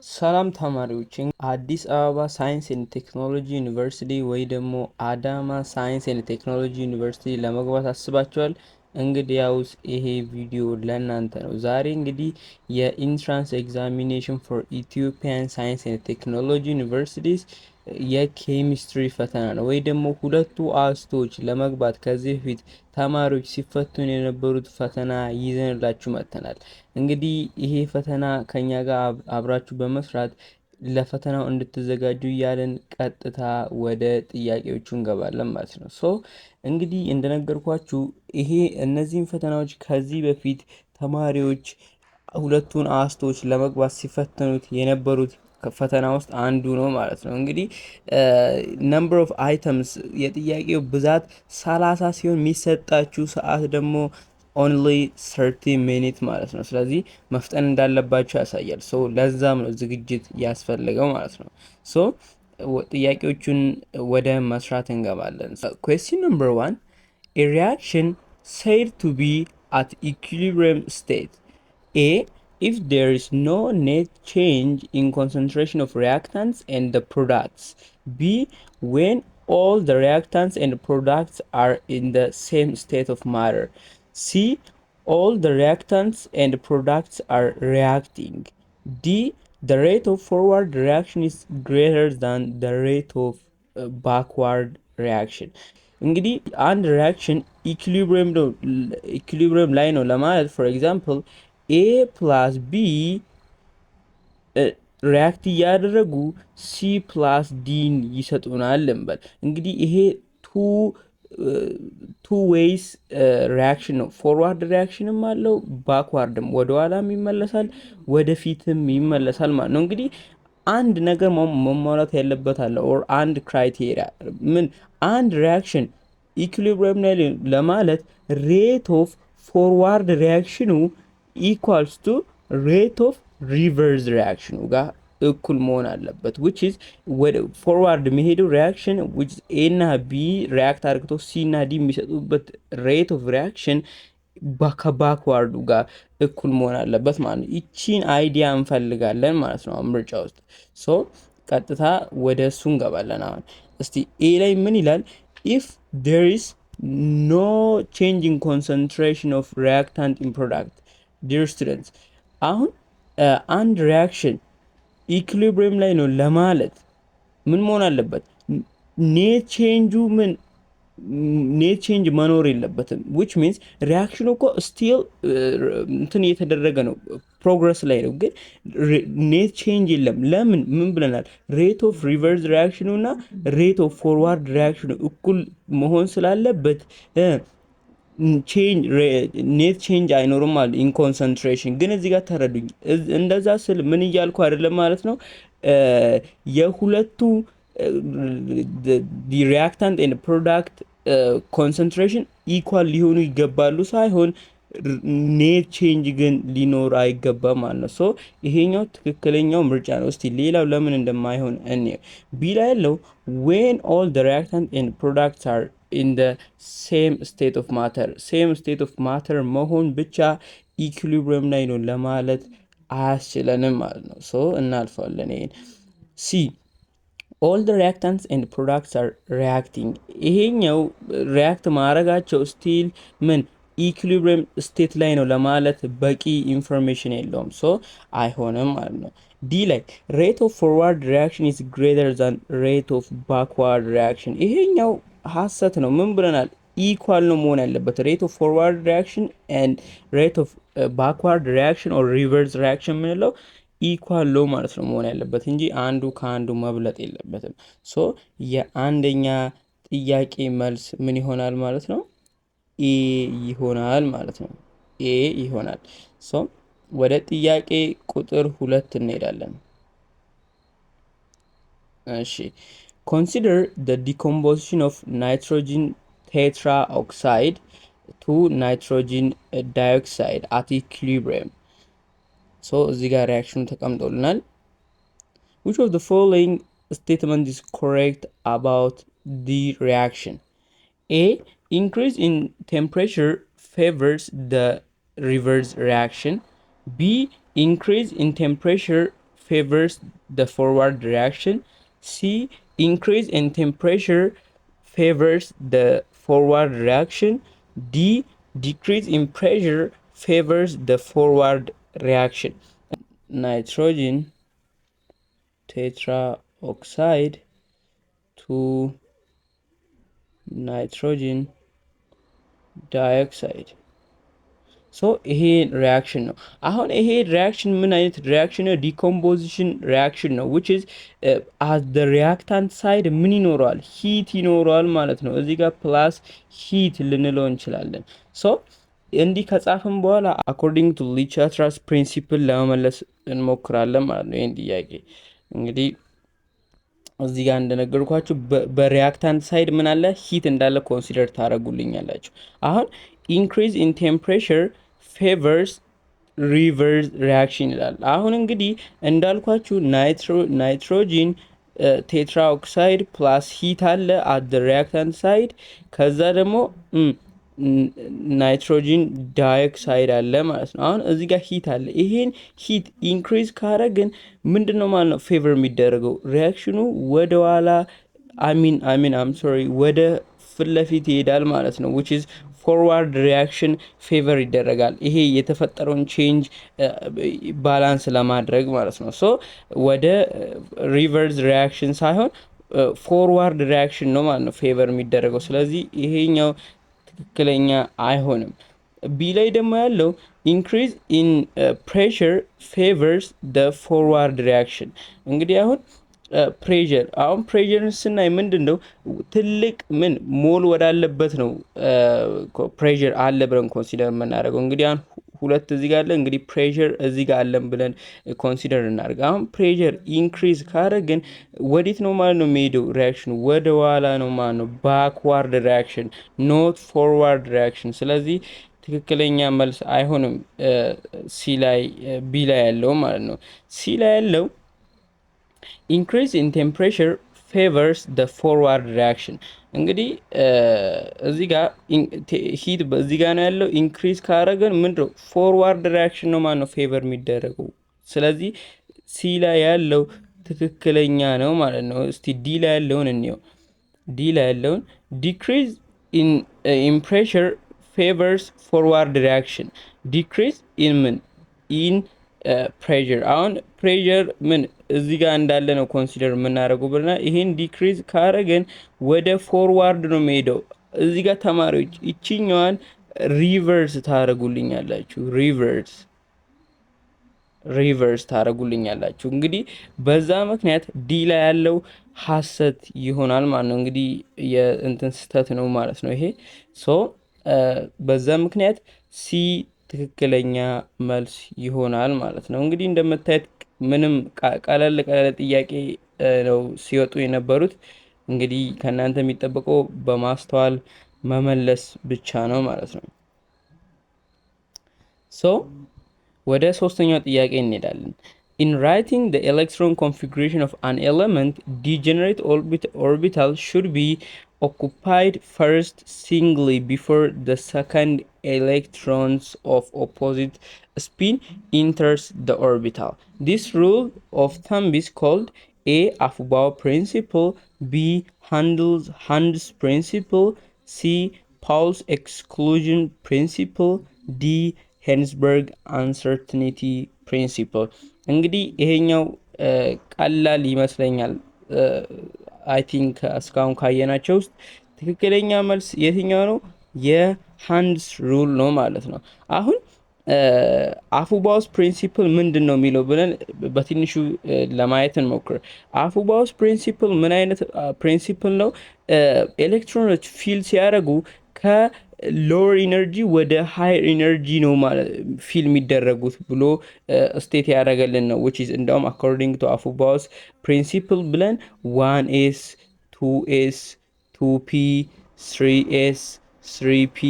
ሰላም ተማሪዎች አዲስ አበባ ሳይንስ ኤንድ ቴክኖሎጂ ዩኒቨርሲቲ ወይ ደግሞ አዳማ ሳይንስ ኤንድ ቴክኖሎጂ ዩኒቨርሲቲ ለመግባት አስባችኋል? እንግዲያውስ ይሄ ቪዲዮ ለእናንተ ነው። ዛሬ እንግዲህ የኢንትራንስ ኤግዛሚኔሽን ፎር ኢትዮጵያን ሳይንስ ኤንድ ቴክኖሎጂ ዩኒቨርሲቲስ የኬሚስትሪ ፈተና ነው ወይ ደግሞ ሁለቱ አስቶች ለመግባት ከዚህ በፊት ተማሪዎች ሲፈተኑ የነበሩት ፈተና ይዘንላችሁ መጥተናል። እንግዲህ ይሄ ፈተና ከኛ ጋር አብራችሁ በመስራት ለፈተናው እንድትዘጋጁ እያለን ቀጥታ ወደ ጥያቄዎቹ እንገባለን ማለት ነው። እንግዲህ እንደነገርኳችሁ እነዚህን ፈተናዎች ከዚህ በፊት ተማሪዎች ሁለቱን አስቶች ለመግባት ሲፈተኑት የነበሩት ፈተና ውስጥ አንዱ ነው ማለት ነው። እንግዲህ ነምበር ኦፍ አይተምስ የጥያቄው ብዛት 30 ሲሆን የሚሰጣችሁ ሰዓት ደግሞ ኦንሊ 30 ሚኒት ማለት ነው። ስለዚህ መፍጠን እንዳለባቸው ያሳያል። ለዛም ነው ዝግጅት ያስፈልገው ማለት ነው። ጥያቄዎቹን ወደ መስራት እንገባለን። ኩዌስችን ነምበር 1 a reaction said to be at equilibrium state. A, if there is no net change in concentration of reactants and the products. B, when all the reactants and products are in the same state of matter. C, all the reactants and products are reacting. D, the rate of forward reaction is greater than the rate of backward reaction. እንግዲህ አንድ ሪያክሽን ኢኩሊብሪየም ላይ ነው ለማለት ፎር ኤግዛምፕል ኤ ፕላስ ቢ ሪያክት እያደረጉ ሲ ፕላስ ዲን ይሰጡናል እንበል። እንግዲህ ይሄ ቱ ዌይስ ሪያክሽን ነው። ፎርዋርድ ሪያክሽንም አለው፣ ባክዋርድም ወደኋላም ይመለሳል፣ ወደፊትም ይመለሳል ማለት ነው። እንግዲህ አንድ ነገር መሟላት ያለበት አለ ኦር አንድ ክራይቴሪያ አንድ ሪያክሽን ኢኩሊብሪየም ላይ ለማለት ሬት ኦፍ ፎርዋርድ ሪያክሽኑ ኢኳልስ ቱ ሬት ኦፍ ሪቨርስ ሪያክሽኑ ጋር እኩል መሆን አለበት። ዊች ኢዝ ወደ ፎርዋርድ የሚሄደው ሪያክሽን ዊች ኤ እና ቢ ሪያክት አድርግቶ ሲ እና ዲ የሚሰጡበት ሬት ኦፍ ሪያክሽን ከባክዋርዱ ጋር እኩል መሆን አለበት ማለት ነው። ይቺን አይዲያ እንፈልጋለን ማለት ነው ምርጫ ውስጥ። ቀጥታ ወደ እሱ እንገባለን። አሁን እስቲ ኤ ላይ ምን ይላል? ኢፍ ዴር ኢዝ ኖ ቼንጅ ኢን ኮንሰንትሬሽን ኦፍ ሪያክታንት ኢን ፕሮዳክት ዲር ስቱደንትስ። አሁን አንድ ሪያክሽን ኢኩሊብሪየም ላይ ነው ለማለት ምን መሆን አለበት? ኔት ቼንጅ መኖር የለበትም። ዊች ሚንስ ሪያክሽኑ እኮ ስቲል እንትን እየተደረገ ነው፣ ፕሮግረስ ላይ ነው፣ ግን ኔት ቼንጅ የለም። ለምን? ምን ብለናል? ሬት ኦፍ ሪቨርስ ሪያክሽኑ እና ሬት ኦፍ ፎርዋርድ ሪያክሽኑ እኩል መሆን ስላለበት ኔት ቼንጅ አይኖርም አለ ኢን ኮንሰንትሬሽን። ግን እዚህ ጋር ተረዱኝ። እንደዛ ስል ምን እያልኩ አይደለም ማለት ነው። የሁለቱ ሪያክታንት ኤንድ ፕሮዳክት ኮንሰንትሬሽን ኢኳል ሊሆኑ ይገባሉ ሳይሆን ኔት ቼንጅ ግን ሊኖር አይገባም ማለት ነው። ይሄኛው ትክክለኛው ምርጫ ነው። እስቲ ሌላው ለምን እንደማይሆን እኔ ቢ ላይ ያለው ዌን ኦል ዘ ሪያክታንት ኤንድ ፕሮዳክትስ አር ኢን ዘ ሴም ስቴት ኦፍ ማተር። ሴም ስቴት ኦፍ ማተር መሆን ብቻ ኢኩሊብሪየም ላይ ነው ለማለት አያስችለንም ማለት ነው። እናልፋለን ይሄን። ሲ ኦል ዘ ሪያክታንትስ ኤንድ ፕሮዳክትስ አር ሪያክቲንግ። ይሄኛው ሪያክት ማድረጋቸው ስቲል ኢኩሊብሪየም ስቴት ላይ ነው ለማለት በቂ ኢንፎርሜሽን የለውም። አይሆንም ማለት ነው። ዲ ላይ ሬት ኦፍ ፎርዋርድ ሪያክሽን ኢዝ ግሬተር ዛን ሬት ኦፍ ባክዋርድ ሪያክሽን። ይሄኛው ሀሰት ነው። ምን ብለናል? ኢኳል ነው መሆን ያለበት። ሬት ኦፍ ፎርዋርድ ሪያክሽን ኤንድ ሬት ኦፍ ባክዋርድ ሪያክሽን ኦር ሪቨርስ ሪያክሽን የምንለው ኢኳል ሎ ማለት ነው መሆን ያለበት እንጂ አንዱ ከአንዱ መብለጥ የለበትም። የአንደኛ ጥያቄ መልስ ምን ይሆናል ማለት ነው? ኤ ይሆናል ማለት ነው። ኤ ይሆናል። ወደ ጥያቄ ቁጥር 2 እንሄዳለን። እሺ consider the decomposition of nitrogen tetraoxide to nitrogen dioxide at equilibrium. እዚህ ጋር ሪያክሽኑ ተቀምጦልናል። which of the following statement is correct about the reaction? A, increase in temperature favors the reverse reaction. B, increase in temperature favors the forward reaction. C. Increase in temperature favors the forward reaction. D. Decrease in pressure favors the forward reaction. Nitrogen tetroxide to nitrogen dioxide ሶ ይሄ ሪያክሽን ነው። አሁን ይሄ ሪያክሽን ምን አይነት ሪያክሽን ነው? ዲኮምፖዚሽን ሪያክሽን ነው። ዊች ኢዝ አት ዘ ሪያክታንት ሳይድ ምን ይኖረዋል? ሂት ይኖረዋል ማለት ነው። እዚህ ጋር ፕላስ ሂት ልንለው እንችላለን። ሶ እንዲህ ከጻፍን በኋላ አኮርዲንግ ቱ ሊቻትራስ ፕሪንሲፕል ለመመለስ እንሞክራለን ማለት ነው። ይህን ጥያቄ እንግዲህ እዚህ ጋር እንደነገርኳችሁ በሪያክታንት ሳይድ ምን አለ? ሂት እንዳለ ኮንሲደር ታደርጉልኛላችሁ። አሁን ኢንክሪዝ ኢን ቴምፕሬቸር ፌቨርስ ሪቨርስ ሪያክሽን ይላል። አሁን እንግዲህ እንዳልኳችሁ ናይትሮጂን ቴትራ ኦክሳይድ ፕላስ ሂት አለ አት ደ ሪያክታንት ሳይድ፣ ከዛ ደግሞ ናይትሮጂን ዳይኦክሳይድ አለ ማለት ነው። አሁን እዚህ ጋር ሂት አለ። ይሄን ሂት ኢንክሪዝ ካረግን ምንድን ነው ማለት ነው ፌቨር የሚደረገው? ሪያክሽኑ ወደ ኋላ ወደ ፊት ለፊት ይሄዳል ማለት ነው። ዊች ኢዝ ፎርዋርድ ሪያክሽን ፌቨር ይደረጋል። ይሄ የተፈጠረውን ቼንጅ ባላንስ ለማድረግ ማለት ነው። ሶ ወደ ሪቨርስ ሪያክሽን ሳይሆን ፎርዋርድ ሪያክሽን ነው ማለት ነው ፌቨር የሚደረገው። ስለዚህ ይሄኛው ትክክለኛ አይሆንም። ቢ ላይ ደግሞ ያለው ኢንክሪዝ ኢን ፕሬሸር ፌቨርስ ደ ፎርዋርድ ሪያክሽን። እንግዲህ አሁን ፕሬሸርን ስናይ ምንድን ነው ትልቅ ሞል ወዳለበት ነው ፕሬሸር አለ ብለን ኮንሲደር የምናደርገው። እንግዲህ አሁን ሁለት እዚህ ጋር አለ፣ እንግዲህ ፕሬሸር እዚህ ጋር አለን ብለን ኮንሲደር እናደርግ። አሁን ፕሬሸር ኢንክሪዝ ካደረግን ወዴት ነው ማለት ነው የሚሄደው? ሪያክሽን ወደ ኋላ ነው ማለት ነው። ባክዋርድ ሪያክሽን ኖት ፎርዋርድ ሪያክሽን። ስለዚህ ትክክለኛ መልስ አይሆንም ቢ ላይ ያለው ማለት ነው። ሲ ላይ ያለው increase in temperature favors the forward reaction። እንግዲህ እዚህ ጋር ሂት በዚህ ጋር ነው ያለው። ኢንክሪዝ ካረገን ምንድነው ፎርዋርድ ሪያክሽን ነው ማለት ነው ፌቨር የሚደረገው። ስለዚህ ሲ ላይ ያለው ትክክለኛ ነው ማለት ነው። እስቲ ዲ ላይ ያለውን እንየው። ዲ ላይ ያለውን ዲክሪዝ ኢን ፕሬሸር ፌቨርስ ፎርዋርድ ሪያክሽን። ዲክሪዝ ኢን ፕሬሸር። አሁን ፕሬሸር እዚህ ጋር እንዳለ ነው ኮንሲደር የምናደርገው ብለና ይሄን ዲክሪዝ ካረገን ወደ ፎርዋርድ ነው የሚሄደው። እዚህ ጋር ተማሪዎች ይችኛዋን ሪቨርስ ታደርጉልኛላችሁ። ሪቨርስ ታደርጉልኛላችሁ። እንግዲህ በዛ ምክንያት ዲ ላይ ያለው ሀሰት ይሆናል ማለት ነው። እንግዲህ የእንትን ስህተት ነው ማለት ነው ይሄ። ሶ በዛ ምክንያት ሲ ትክክለኛ መልስ ይሆናል ማለት ነው። እንግዲህ እንደምታየት ምንም ቀለል ጥያቄ ነው ሲወጡ የነበሩት። እንግዲህ ከእናንተ የሚጠበቀው በማስተዋል መመለስ ብቻ ነው ማለት ነው። ሶ ወደ ሶስተኛው ጥያቄ እንሄዳለን። In writing the electron configuration of an element, degenerate orbital should be occupied first singly before the second electrons of opposite spin enters the orbital. This rule of thumb is called A. Aufbau principle, B. Hand's principle, C. Paul's exclusion principle, D. ሄንስበርግ አንሰርትኒቲ ፕሪንሲፕል። እንግዲህ ይሄኛው ቀላል ይመስለኛል። አይ ቲንክ እስካሁን ካየናቸው ውስጥ ትክክለኛ መልስ የትኛው ነው? የሃንድስ ሩል ነው ማለት ነው። አሁን አፉባውስ ፕሪንሲፕል ምንድን ነው የሚለው ብለን በትንሹ ለማየት እንሞክር። አፉባውስ ፕሪንሲፕል ምን አይነት ፕሪንሲፕል ነው? ኤሌክትሮኖች ፊል ሲያደርጉ ከሎወር ኢነርጂ ወደ ሃይር ኢነርጂ ነው ማለት ፊል የሚደረጉት ብሎ ስቴት ያደረገልን ነው። ዊች ኢዝ እንደውም አኮርዲንግ ቱ አፉባውስ ፕሪንሲፕል ብለን 1s 2s 2p 3s 3p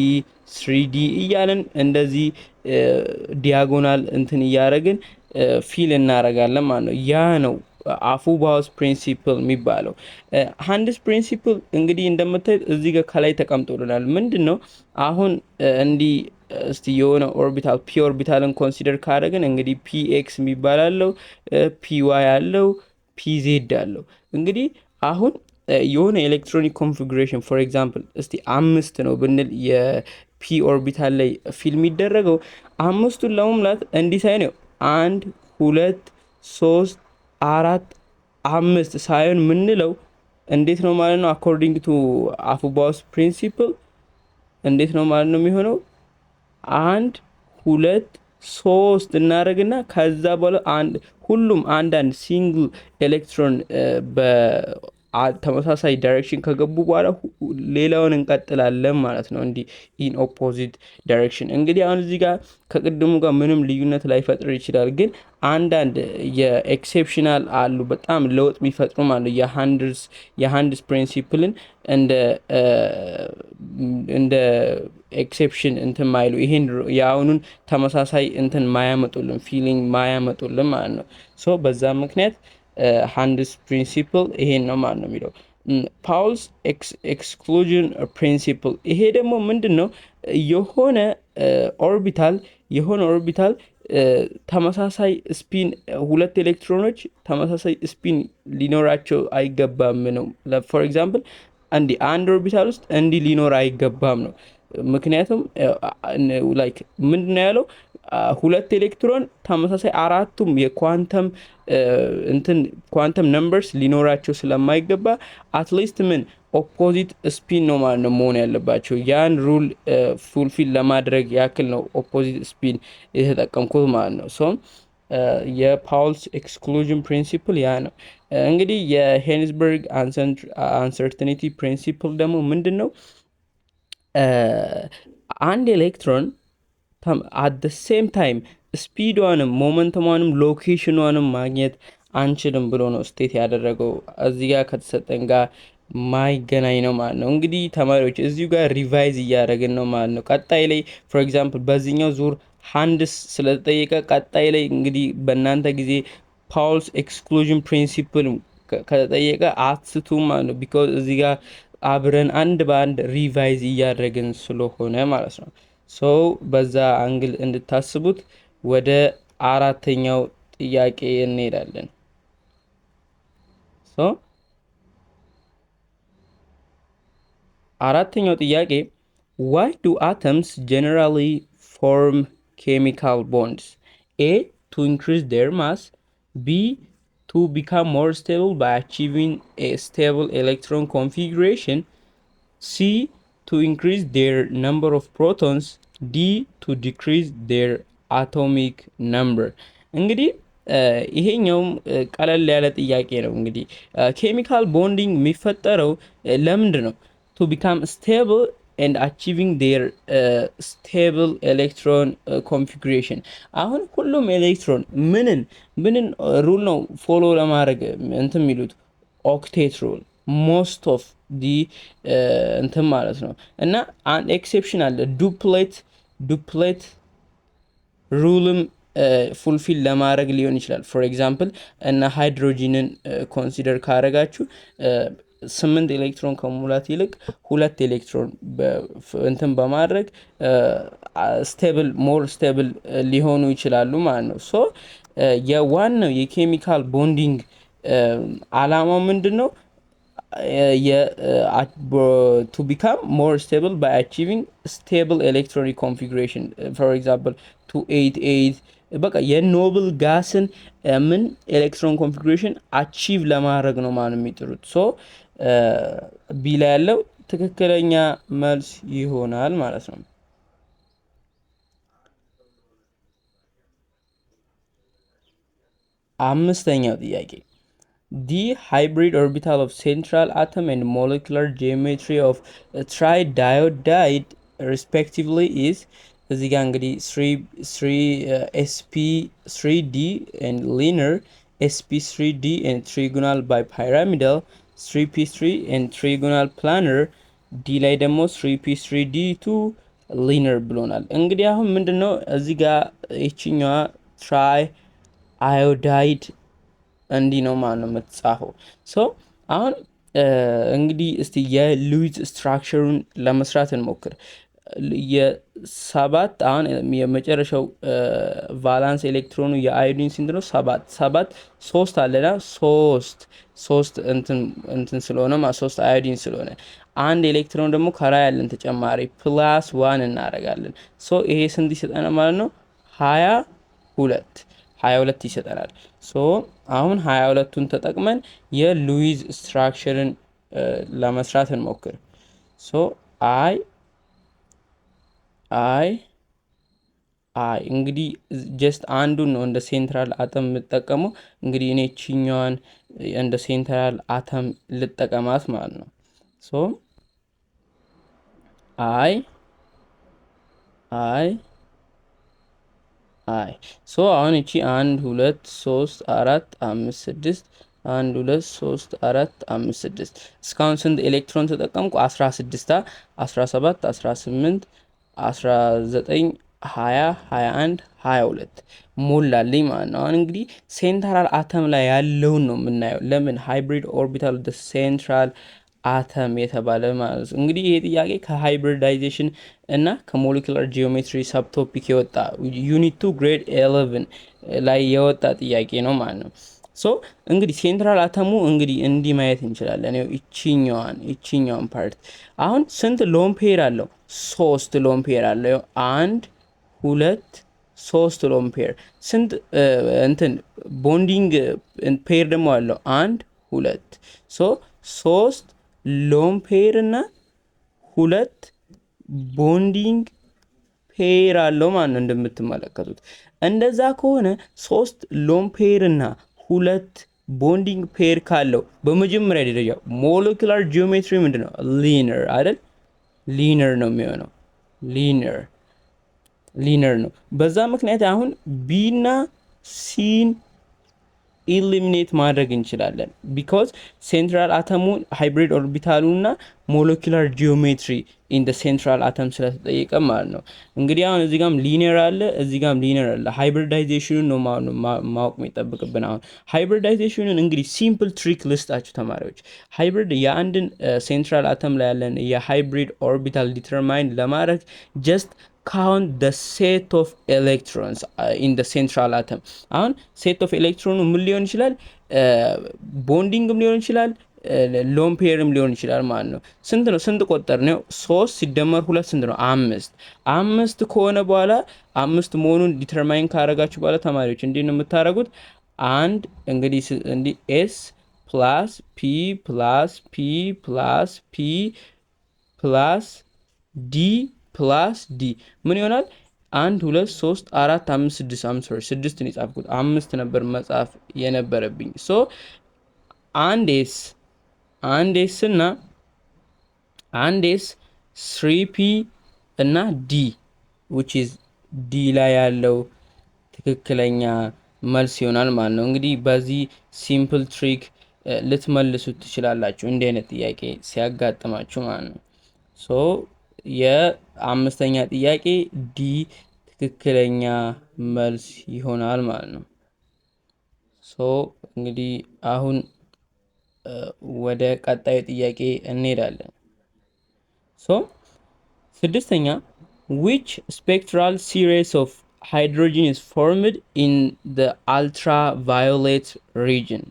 3d እያለን እንደዚህ ዲያጎናል እንትን እያደረግን ፊል እናደርጋለን ማለት ነው። ያ ነው አፉባውስ ፕሪንሲፕል የሚባለው። ሃንድስ ፕሪንሲፕል እንግዲህ እንደምታዩት እዚህ ጋር ከላይ ተቀምጦልናል። ምንድን ነው አሁን እንዲህ እስቲ የሆነ ኦርቢታል ፒ ኦርቢታልን ኮንሲደር ካደረግን እንግዲህ ፒ ኤክስ የሚባል አለው፣ ፒ ዋይ አለው፣ ፒ ዜድ አለው። እንግዲህ አሁን የሆነ ኤሌክትሮኒክ ኮንፊጉሬሽን ፎር ኤግዛምፕል እስቲ 5 ነው ብንል የፒ ኦርቢታል ላይ ፊል የሚደረገው 5ቱን ለመሙላት እንዲህ ሳይሆን 1 2 3 4 5 ሳይሆን ምንለው እንዴት ነው ማለት ነው? አኮርዲንግ ቱ አፉባውስ ፕሪንሲፕል እንዴት ነው ማለት ነው የሚሆነው? 1 2 3 እናደርግና ከዛ በኋላ ሁሉም አንዳንድ ሲንግል ኤሌክትሮን በተመሳሳይ ዳይሬክሽን ከገቡ በኋላ ሌላውን እንቀጥላለን ማለት ነው። እንዲህ ኢን ኦፖዚት ዳይሬክሽን። እንግዲህ አሁን እዚህ ጋር ከቅድሙ ጋር ምንም ልዩነት ላይፈጥር ይችላል፣ ግን አንዳንድ የኤክሴፕሽናል አሉ በጣም ለውጥ የሚፈጥሩ ማለት የሃንድስ ፕሪንሲፕልን እንደ ኤክሴፕሽን እንትን ማይሉ ይሄን የአሁኑን ተመሳሳይ እንትን ማያመጡልን ፊሊንግ ማያመጡልን ማለት ነው። ሶ በዛ ምክንያት ሃንድስ ፕሪንሲፕል ይሄን ነው ማለት ነው የሚለው። ፓውልስ ኤክስክሉዥን ፕሪንሲፕል ይሄ ደግሞ ምንድን ነው? የሆነ ኦርቢታል ተመሳሳይ ስፒን ሁለት ኤሌክትሮኖች ተመሳሳይ ስፒን ሊኖራቸው አይገባም ነው። ፎር ኤግዛምፕል አንድ ኦርቢታል ውስጥ እንዲህ ሊኖር አይገባም ነው። ምክንያቱም ላይክ ምንድን ነው ያለው? ሁለት ኤሌክትሮን ተመሳሳይ አራቱም የኳንተም ኳንተም ነምበርስ ሊኖራቸው ስለማይገባ አትሊስት ኦፖዚት ስፒን ነው ማለት ነው መሆን ያለባቸው። ያን ሩል ፉልፊል ለማድረግ ያክል ነው ኦፖዚት ስፒን የተጠቀምኩት ማለት ነው። ሶ የፓውልስ ኤክስክሉዥን ፕሪንሲፕል ያ ነው። እንግዲህ የሄንስበርግ አንሰርቲኒቲ ፕሪንሲፕል ደግሞ ምንድን ነው? አንድ ኤሌክትሮን አት ሴም ታይም ስፒዷንም ሞመንተሟንም ሎኬሽኗንም ማግኘት አንችልም ብሎ ነው ስቴት ያደረገው። እዚህ ጋር ከተሰጠን ጋር ማይገናኝ ነው ማለት ነው። እንግዲህ ተማሪዎች እዚሁ ጋር ሪቫይዝ እያደረግን ነው ማለት ነው። ቀጣይ ላይ ፎር ኤግዛምፕል በዚህኛው ዙር ሃንድስ ስለተጠየቀ ቀጣይ ላይ እንግዲህ በእናንተ ጊዜ ፓውልስ ኤክስክሉዥን ፕሪንሲፕል ከተጠየቀ አትስቱ ማለት ነው። ቢኮዝ እዚህ ጋር አብረን አንድ በአንድ ሪቫይዝ እያደረግን ስለሆነ ማለት ነው። ሶ በዛ አንግል እንድታስቡት ወደ አራተኛው ጥያቄ እንሄዳለን። ሶ አራተኛው ጥያቄ why do atoms generally form chemical bonds? A. To increase their mass. B. To become more stable by achieving a stable electron configuration. C. To increase their number of protons. D. To decrease their atomic number. እንግዲህ ይሄኛውም ቀለል ያለ ጥያቄ ነው። እንግዲህ ኬሚካል ቦንዲንግ የሚፈጠረው ለምንድን ነው? to become stable and achieving their stable electron configuration። አሁን ሁሉም ኤሌክትሮን ምንን ሩል ነው ፎሎ ለማድረግ እንትን የሚሉት ኦክቴት ሩል ሞስት ኦፍ ዲ እንትን ማለት ነው። እና አንድ ኤክሴፕሽን አለ ዱፕሌት ሩልም ፉልፊል ለማድረግ ሊሆን ይችላል። ፎር ኤግዛምፕል እና ሃይድሮጂንን ኮንሲደር ካደረጋችሁ 8 ኤሌክትሮን ከሙላት ይልቅ 2 ኤሌክትሮን እንትን በማድረግ ሞር ስቴብል ሊሆኑ ይችላሉ ማለት ነው። ሶ የዋናው የኬሚካል ቦንዲንግ አላማው ምንድን ነው? to become more stable by achieving stable electronic configuration. for example 288 በቃ የኖብል ጋስን ምን ኤሌክትሮን ኮንፊጉሬሽን አቺቭ ለማድረግ ነው ማለት የሚጥሩት። ሶ ቢ ላይ ያለው ትክክለኛ መልስ ይሆናል ማለት ነው። አምስተኛው ጥያቄ the hybrid orbital of central atom and molecular geometry of tridiode respectively is እዚህ ጋር እንግዲህ 3sp3d and linear, sp3d and trigonal bipyramidal, 3p3 and trigonal planar, ዲ ላይ ደግሞ 3p3d2 linear ብሎናል። እንግዲህ አሁን ምንድነው እዚህ ጋር ይችኛዋ ትራይ አዮዳይድ እንዲህ ነው ማለት ነው የምትጻፈው። ሶ አሁን እንግዲህ እስቲ የሉዊዝ ስትራክቸሩን ለመስራት እንሞክር። የሰባት አሁን የመጨረሻው ቫላንስ ኤሌክትሮኑ የአዮዲን ስንት ነው? ሰባት ሶስት አለና ሶስት እንትን ስለሆነ ሶስት አዮዲን ስለሆነ አንድ ኤሌክትሮን ደግሞ ከላይ ያለን ተጨማሪ ፕላስ ዋን እናደርጋለን። ሶ ይሄ ስንት ይሰጠናል ማለት ነው? 22 ይሰጠናል። ሶ አሁን 22ቱን ተጠቅመን የሉዊዝ ስትራክቸርን ለመስራት እንሞክር። ሶ አይ እንግዲህ ጀስት አንዱን ነው እንደ ሴንትራል አተም የምጠቀመው። እንግዲህ እኔ ቺኛዋን እንደ ሴንትራል አተም ልጠቀማት ማለት ነው። ሶ አይ ሶ አሁን እቺ 1 2 3 4 5 6 1 2 3 4 5 6 እስካሁን ስንት ኤሌክትሮን ተጠቀምኩ? 16 17 18 19 20 21 22 ሞላልኝ ማለት ነው። አሁን እንግዲህ ሴንትራል አተም ላይ ያለውን ነው የምናየው። ለምን ሃይብሪድ ኦርቢታል ሴንትራል አተም የተባለ ማለት ነው። እንግዲህ ይሄ ጥያቄ ከሃይብሪዳይዜሽን እና ከሞለኪላር ጂኦሜትሪ ሰብቶፒክ የወጣ ዩኒት 2 ግሬድ 11 ላይ የወጣ ጥያቄ ነው ማለት ነው። ሶ እንግዲህ ሴንትራል አተሙ እንግዲህ እንዲህ ማየት እንችላለን። ይችኛዋን ፓርት አሁን ስንት ሎምፔር አለው? 3 ሎምፔር አለው። 1 2 3 ሎምፔር። ስንት እንትን ቦንዲንግ ፔር ደግሞ አለው? 1 2 ሶ 3 ሎምፔር እና 2 ቦንዲንግ ፔር አለው ማለት ነው። እንደምትመለከቱት እንደዛ ከሆነ 3 ሎምፔር እና 2 ቦንዲንግ ፔር ካለው በመጀመሪያ ደረጃ ሞለኪላር ጂኦሜትሪ ምንድነው? ሊነር አይደል? ሊነር ነው የሚሆነው። ሊነር ነው። በዛ ምክንያት አሁን ቢና ሲን ኢሊሚኔት ማድረግ እንችላለን። ቢኮዝ ሴንትራል አተሙን ሃይብሪድ ኦርቢታሉና ሞለኪላር ጂኦሜትሪ ኢን ሴንትራል አተም ስለተጠየቀ ማለት ነው። እንግዲህ አሁን እዚህ ጋም ሊኒየር አለ፣ እዚህ ጋም ሊኒየር አለ። ሃይብሪዳይዜሽኑን ነው ማወቅ የሚጠብቅብን። አሁን ሃይብሪዳይዜሽኑን እንግዲህ ሲምፕል ትሪክ ልስጣችሁ ተማሪዎች። ሃይብሪድ የአንድን ሴንትራል አተም ላይ ያለን የሃይብሪድ ኦርቢታል ዲተርማይን ለማድረግ ጀስት ካውንት the set of electrons in the central atom። አሁን ሴት ኦፍ ኤሌክትሮኑ ምን ሊሆን ይችላል? ቦንዲንግም ሊሆን ይችላል፣ ሎን ፔርም ሊሆን ይችላል ማለት ነው። ስንት ነው? ስንት ቆጠር ነው? 3 ሲደመር 2 ስንት ነው? 5 ከሆነ በኋላ 5 መሆኑን ዲተርማይን ካረጋችሁ በኋላ ተማሪዎች እንዴት ነው የምታረጉት? አንድ እንግዲህ እንዲህ ኤስ ፕላስ ፒ ፕላስ ፒ ፕላስ ፒ ፕላስ ዲ ፕላስ ዲ ምን ይሆናል? 1 2 3 4 5 6 6 ነው የጻፍኩት። 5 ነበር መጻፍ የነበረብኝ። ሶ አንድ ኤስ እና አንድ ኤስ 3p እና ዲ which is ዲ ላይ ያለው ትክክለኛ መልስ ይሆናል ማለት ነው። እንግዲህ በዚህ ሲምፕል ትሪክ ልትመልሱት ትችላላችሁ እንዲህ አይነት ጥያቄ ሲያጋጥማችሁ ማለት ነው። ሶ የአምስተኛ ጥያቄ ዲ ትክክለኛ መልስ ይሆናል ማለት ነው። ሶ እንግዲህ አሁን ወደ ቀጣዩ ጥያቄ እንሄዳለን። ሶ ስድስተኛ which spectral series of hydrogen is formed in the ultraviolet region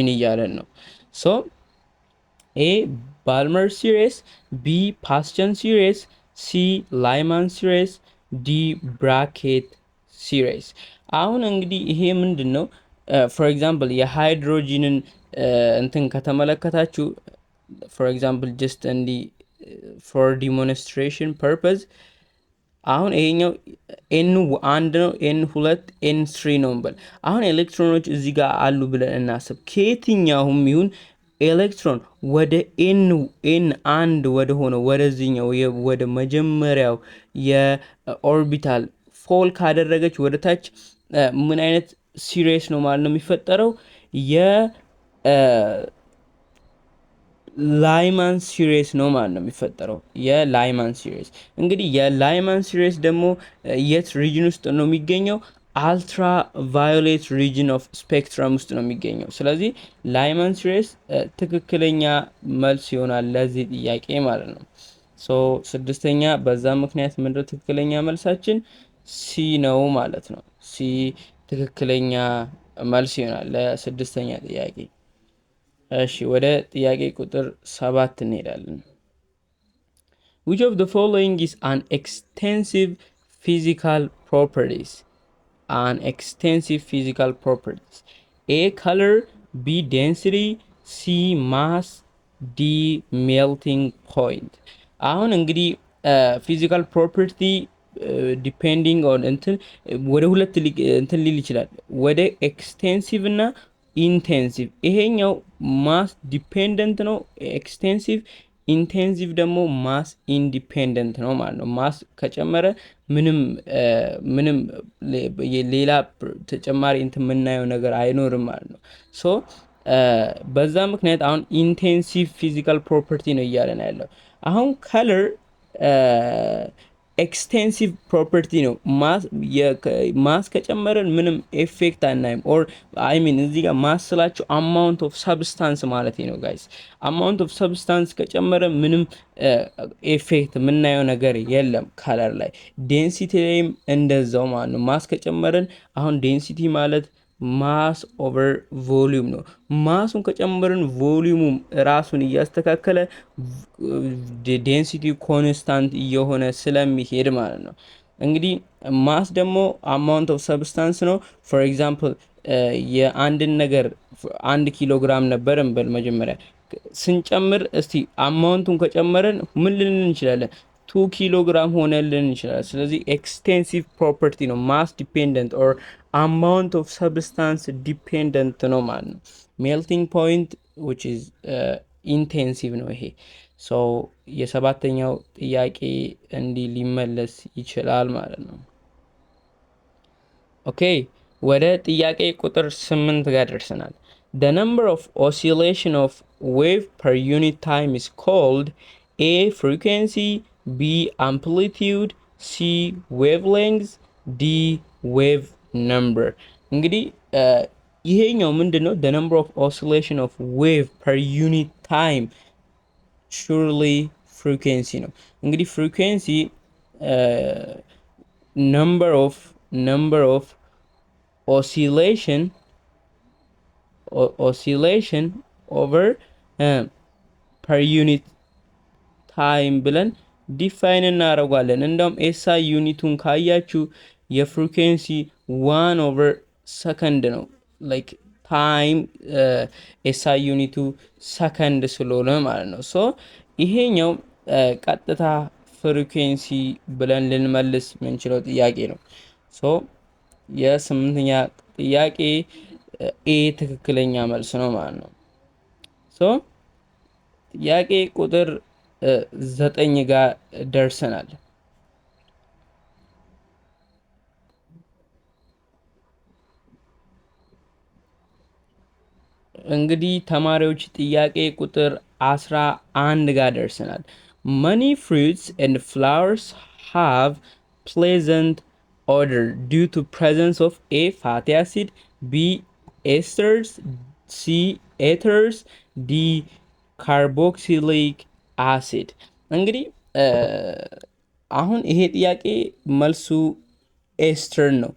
እያለን ነው። ሶ ኤ ባልመር ሲሪስ፣ ቢ ፓስቸን ሲሪስ፣ ሲ ላይማን ሲሪስ፣ ዲ ብራኬት ሲሪስ። አሁን እንግዲህ ይሄ ምንድን ነው? ፎር ኤግዛምፕል የሃይድሮጂንን እንትን ከተመለከታችሁ ፎር ኤግዛምፕል ጀስት እንዲህ ፎር ዲሞንስትሬሽን ፐርፐዝ አሁን ይሄኛው ኤን 1 ነው፣ ኤን 2፣ ኤን 3 ነው እንበል። አሁን ኤሌክትሮኖች እዚህ ጋር አሉ ብለን እናስብ። ከየትኛውም ይሁን ኤሌክትሮን ወደ ኤን 1 ወደ ሆነው ወደዚህኛው ወደ መጀመሪያው የኦርቢታል ፎል ካደረገች ወደ ታች ምን አይነት ሲሪስ ነው ማለት ነው የሚፈጠረው? የላይማን ሲሪስ ነው ማለት ነው የሚፈጠረው። የላይማን ሲሪስ እንግዲህ የላይማን ሲሪስ ደግሞ የት ሪጅን ውስጥ ነው የሚገኘው? አልትራ ቫዮሌት ሪጅን ኦፍ ስፔክትረም ውስጥ ነው የሚገኘው። ስለዚህ ላይመንስ ሬስ ትክክለኛ መልስ ይሆናል ለዚህ ጥያቄ ማለት ነው። ሶ ስድስተኛ በዛ ምክንያት ምንድነው ትክክለኛ መልሳችን ሲ ነው ማለት ነው። ሲ ትክክለኛ መልስ ይሆናል ለስድስተኛ ጥያቄ። እሺ ወደ ጥያቄ ቁጥር 7 እንሄዳለን። Which of the following is an extensive physical properties? An extensive physical properties. A color, B density, C mass, D melting point. አሁን እንግዲህ ፊዚካል ፕሮፐርቲ ዲፔንዲንግ ኦን እንትን ወደ ሁለት እንትን ሊል ይችላል፣ ወደ ኤክስቴንሲቭ እና ኢንቴንሲቭ። ይሄኛው ማስ ዲፔንደንት ነው ኤክስቴንሲቭ፣ ኢንቴንሲቭ ደግሞ ማስ ኢንዲፔንደንት ነው ማለት ነው። ማስ ከጨመረ ምንም ሌላ ተጨማሪ እንትን የምናየው ነገር አይኖርም ማለት ነው። ሶ በዛ ምክንያት አሁን ኢንቴንሲቭ ፊዚካል ፕሮፐርቲ ነው እያለን ያለው። አሁን ከለር ኤክስቴንሲቭ ፕሮፐርቲ ነው። ማስ ከጨመረን ምንም ኤፌክት አናይም። ኦር አይ ሚን እዚህ ጋር ማስ ስላችሁ አማውንት ኦፍ ሰብስታንስ ማለት ነው ጋይስ። አማውንት ኦፍ ሰብስታንስ ከጨመረ ምንም ኤፌክት የምናየው ነገር የለም ከለር ላይ። ዴንሲቲ ላይም እንደዛው ማለት ነው። ማስ ከጨመረን አሁን ዴንሲቲ ማለት ማስ ኦቨር ቮሊዩም ነው። ማሱን ከጨመርን ቮሊዩሙ ራሱን እያስተካከለ ዴንሲቲ ኮንስታንት እየሆነ ስለሚሄድ ማለት ነው። እንግዲህ ማስ ደግሞ አማውንት ኦፍ ሰብስታንስ ነው። ፎር ኤግዛምፕል የአንድን ነገር 1 ኪሎ ግራም ነበር እንበል መጀመሪያ ስንጨምር፣ እስቲ አማውንቱን ከጨመረን ምን ልንል እንችላለን? 2 ኪሎ ግራም ሆነልን ይችላል። ስለዚህ ኤክስቴንሲቭ ፕሮፐርቲ ነው። ማስ ዲፔንደንት ኦር አማውንት ኦፍ ሰብስታንስ ዲፔንደንት ነው ማለት ነው። ሜልቲንግ ፖይንት which is ኢንቴንሲቭ ነው ይሄ። ሶ የሰባተኛው ጥያቄ እንዲህ ሊመለስ ይችላል ማለት ነው። ኦኬ ወደ ጥያቄ ቁጥር 8 ጋር ደርሰናል። The number of oscillation of wave per unit time is called A frequency, B amplitude, C wavelength, D wave number። እንግዲህ ይሄኛው ምንድን ነው? The number of oscillation of wave per unit time surely frequency ነው። እንግዲህ ፍሪኩዌንሲ number of oscillation over per unit ታይም ብለን ዲፋይን እናደርጓለን። እንደውም ኤስአይ ዩኒቱን ካያችሁ የፍሪኩዌንሲ 1 ኦቨር ሰከንድ ነው። ላይክ ታይም ኤስአይ ዩኒቱ ሰከንድ ስለሆነ ማለት ነው። ሶ ይሄኛው ቀጥታ ፍሪኩዌንሲ ብለን ልንመልስ የምንችለው ጥያቄ ነው። ሶ የስምንተኛ ጥያቄ ኤ ትክክለኛ መልስ ነው ማለት ነው። ሶ ጥያቄ ቁጥር 9 ጋር ደርሰናል። እንግዲህ ተማሪዎች ጥያቄ ቁጥር 11 ጋር ደርሰናል። Many fruits and flowers have pleasant odor due to presence of A fatty acid, B esters, C ethers, D carboxylic acid። እንግዲህ አሁን ይሄ ጥያቄ መልሱ ኤስተር ነው።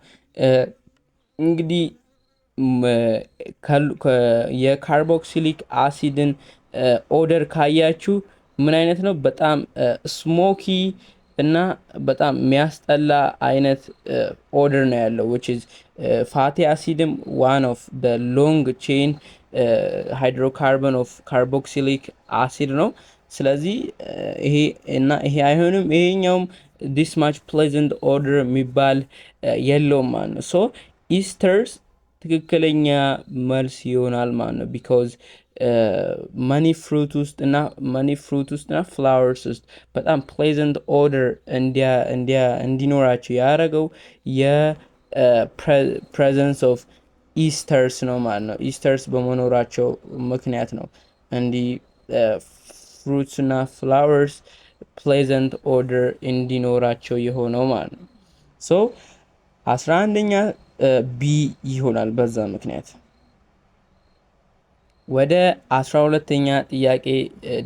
እንግዲህ የካርቦክሲሊክ አሲድን ኦደር ካያችሁ ምን አይነት ነው? በጣም ስሞኪ እና በጣም የሚያስጠላ አይነት ኦደር ነው ያለው። which is ፋቲ አሲድም one of the long chain ሃይድሮካርቦን ኦፍ ካርቦክሲሊክ አሲድ ነው። ስለዚህ ይሄ እና ይሄ አይሆንም። ይሄኛውም this much pleasant odor የሚባል የለውም ማለት ነው። ሶ ኢስተርስ ትክክለኛ መልስ ይሆናል ማለት ነው። ቢኮዝ መኒ ፍሩት ውስጥ እና ፍላወርስ ውስጥ በጣም ፕሌዘንት ኦደር እንዲኖራቸው ያደረገው የፕሬዘንስ ኦፍ ኢስተርስ ነው ማለት ነው። ኢስተርስ በመኖራቸው ምክንያት ነው እንዲህ ፍሩትስ እና ፍላወርስ ፕሌዘንት ኦደር እንዲኖራቸው የሆነው ማለት ነው። ሶ 11ኛ ቢ ይሆናል በዛ ምክንያት። ወደ 12ኛ ጥያቄ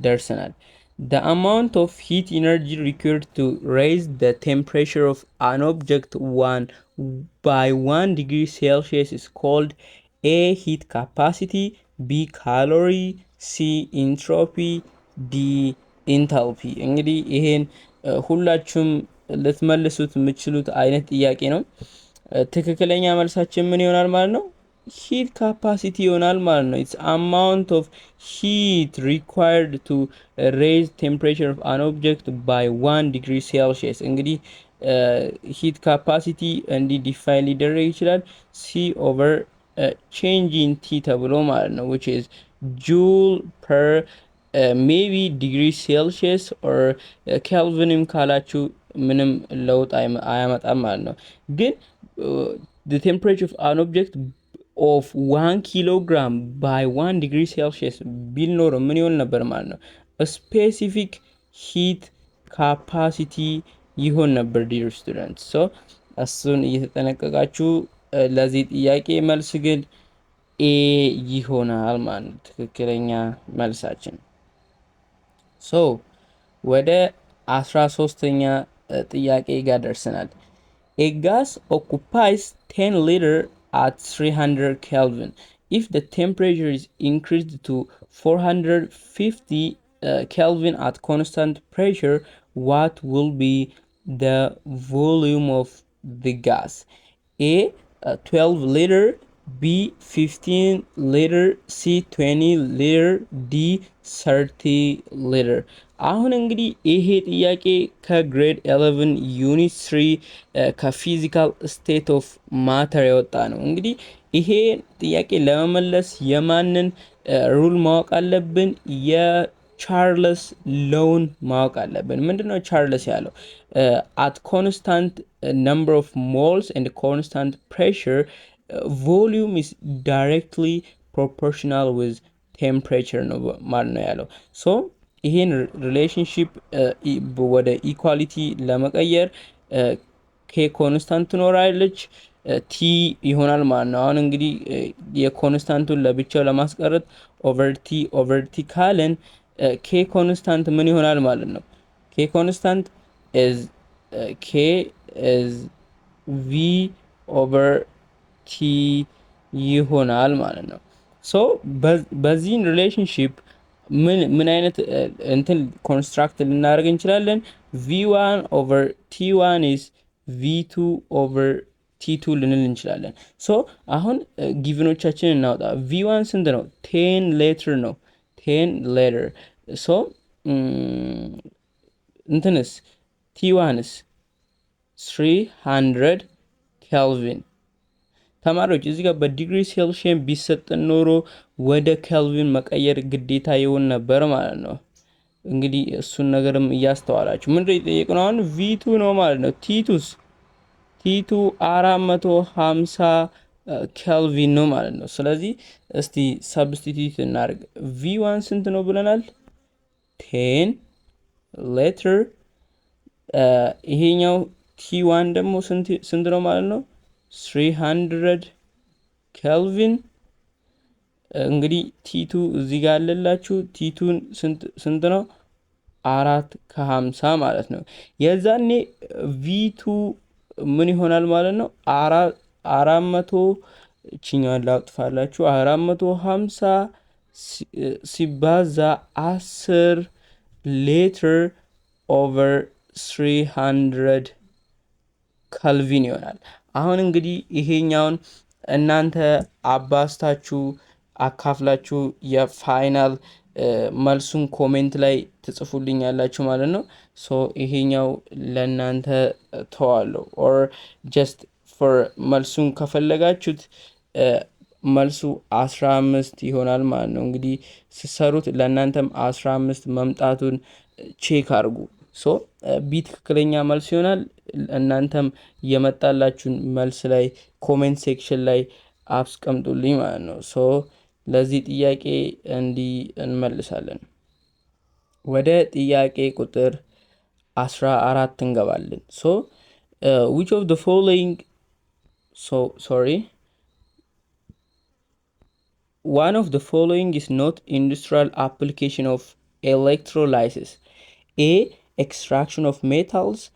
ደርሰናል። The amount of heat energy required to raise the temperature of an object by 1 degree Celsius is called A. Heat capacity, B. calorie, C. entropy, D. enthalpy። እንግዲህ ይሄን ሁላችሁም ልትመልሱት የምትችሉት አይነት ጥያቄ ነው። ትክክለኛ መልሳችን ምን ይሆናል ማለት ነው? ሂት ካፓሲቲ ይሆናል ማለት ነው። ኢትስ አማውንት ኦፍ ሂት ሪኳየርድ ቱ ሬዝ ቴምፕሬቸር ኦፍ አን ኦብጀክት ባይ 1 ዲግሪ ሴልሺየስ። እንግዲህ ሂት ካፓሲቲ እንዲህ ዲፋይን ሊደረግ ይችላል ሲ ኦቨር ቼንጅ ኢን ቲ ተብሎ ማለት ነው which is ጁል ፐር ሜቢ ዲግሪ ሴልሺየስ ኦር ኬልቪንም ካላችሁ ምንም ለውጥ አያመጣም ማለት ነው። ግን the temperature of an object of 1 kilogram by 1 degree Celsius ቢል ኖሮ ምን ይሆን ነበር ማለት ነው? ስፔሲፊክ ሂት ካፓሲቲ ይሆን ነበር ዲር ስቱደንት። ሶ እሱን እየተጠነቀቃችሁ ለዚህ ጥያቄ መልስ ግን ኤ ይሆናል ማለት ነው ትክክለኛ መልሳችን። ሶ ወደ 13ኛ ጥያቄ ጋር ደርሰናል። A gas occupies 10 liters at 300 Kelvin. If the temperature is increased to 450 Kelvin at constant pressure, what will be the volume of the gas? A. 12 liter, B. 15 liter, C. 20 liter, D. 30 liter። አሁን እንግዲህ ይሄ ጥያቄ ከግሬድ 11 ዩኒት 3 ከፊዚካል ስቴት ኦፍ ማተር የወጣ ነው። እንግዲህ ይሄ ጥያቄ ለመመለስ የማንን ሩል ማወቅ አለብን? የቻርልስ ሎውን ማወቅ አለብን። ምንድነው ቻርልስ ያለው? አት ኮንስታንት ነምበር ኦፍ ሞልስ ኤንድ ኮንስታንት ፕሬሸር ቮሊዩም ኢዝ ዳይሬክትሊ ፕሮፖርሽናል ዊዝ ቴምፕሬቸር ነው ማለት ነው ያለው። ሶ ይሄን ሪሌሽንሺፕ ወደ ኢኳሊቲ ለመቀየር ኬ ኮንስታንት ትኖራለች፣ ቲ ይሆናል ማለት ነው። አሁን እንግዲህ የኮንስታንቱን ለብቻው ለማስቀረት ኦቨር ቲ ካለን ኬ ኮንስታንት ምን ይሆናል ማለት ነው? ኬ ኮንስታንት ኢዝ ቪ ኦቨር ቲ ይሆናል ማለት ነው። ሶ በዚህን ሪሌሽንሺፕ ምን አይነት እንትን ኮንስትራክት ልናደርግ እንችላለን? ቪ1 ኦቨር ቲ1 ኢዝ ቪ2 ኦቨር ቲ2 ልንል እንችላለን። ሶ አሁን ጊቭኖቻችን እናውጣ። ቪ1 ስንት ነው? 10 ሌትር ነው። 10 ሌትር። ሶ እንትንስ ቲ1ስ 300 ኬልቪን። ተማሪዎች እዚህ ጋር በዲግሪ ሴልሺየስ ቢሰጠን ኖሮ ወደ ኬልቪን መቀየር ግዴታ ይሆን ነበር ማለት ነው። እንግዲህ እሱን ነገርም እያስተዋላችሁ ምንድነው የጠየቅነው? አሁን ቪ2 ነው ማለት ነው። ቲ2 450 ኬልቪን ነው ማለት ነው። ስለዚህ እስቲ ሰብስቲቲዩት እናድርግ። ቪ1 ስንት ነው ብለናል? 10 ሌትር። ይሄኛው ቲ1 ደግሞ ስንት ነው ማለት ነው? 300 ኬልቪን። እንግዲህ ቲ2 እዚህ ጋር አለላችሁ። ቲ2 ስንት ነው? 450 ማለት ነው። የዛኔ ቪ2 ምን ይሆናል ማለት ነው? 400 እችኛዋን ላውጥፋላችሁ። 450 ሲባዛ 10 ሌትር ኦቨር 300 ከልቪን ይሆናል። አሁን እንግዲህ ይሄኛውን እናንተ አባስታችሁ አካፍላችሁ የፋይናል መልሱን ኮሜንት ላይ ትጽፉልኝ ያላችሁ ማለት ነው። ሶ ይሄኛው ለእናንተ ተዋለሁ። ኦር ጀስት ፎር መልሱን ከፈለጋችሁት መልሱ 15 ይሆናል ማለት ነው። እንግዲህ ስሰሩት ለእናንተም 15 መምጣቱን ቼክ አድርጉ። ሶ ቢ ትክክለኛ መልስ ይሆናል። እናንተም የመጣላችሁን መልስ ላይ ኮሜንት ሴክሽን ላይ አስቀምጡልኝ ማለት ነው። ሶ ለዚህ ጥያቄ እንዲህ እንመልሳለን። ወደ ጥያቄ ቁጥር 14 እንገባለን። ሶ which of the following sorry. One of the following is not industrial application of electrolysis: A. Extraction of metals.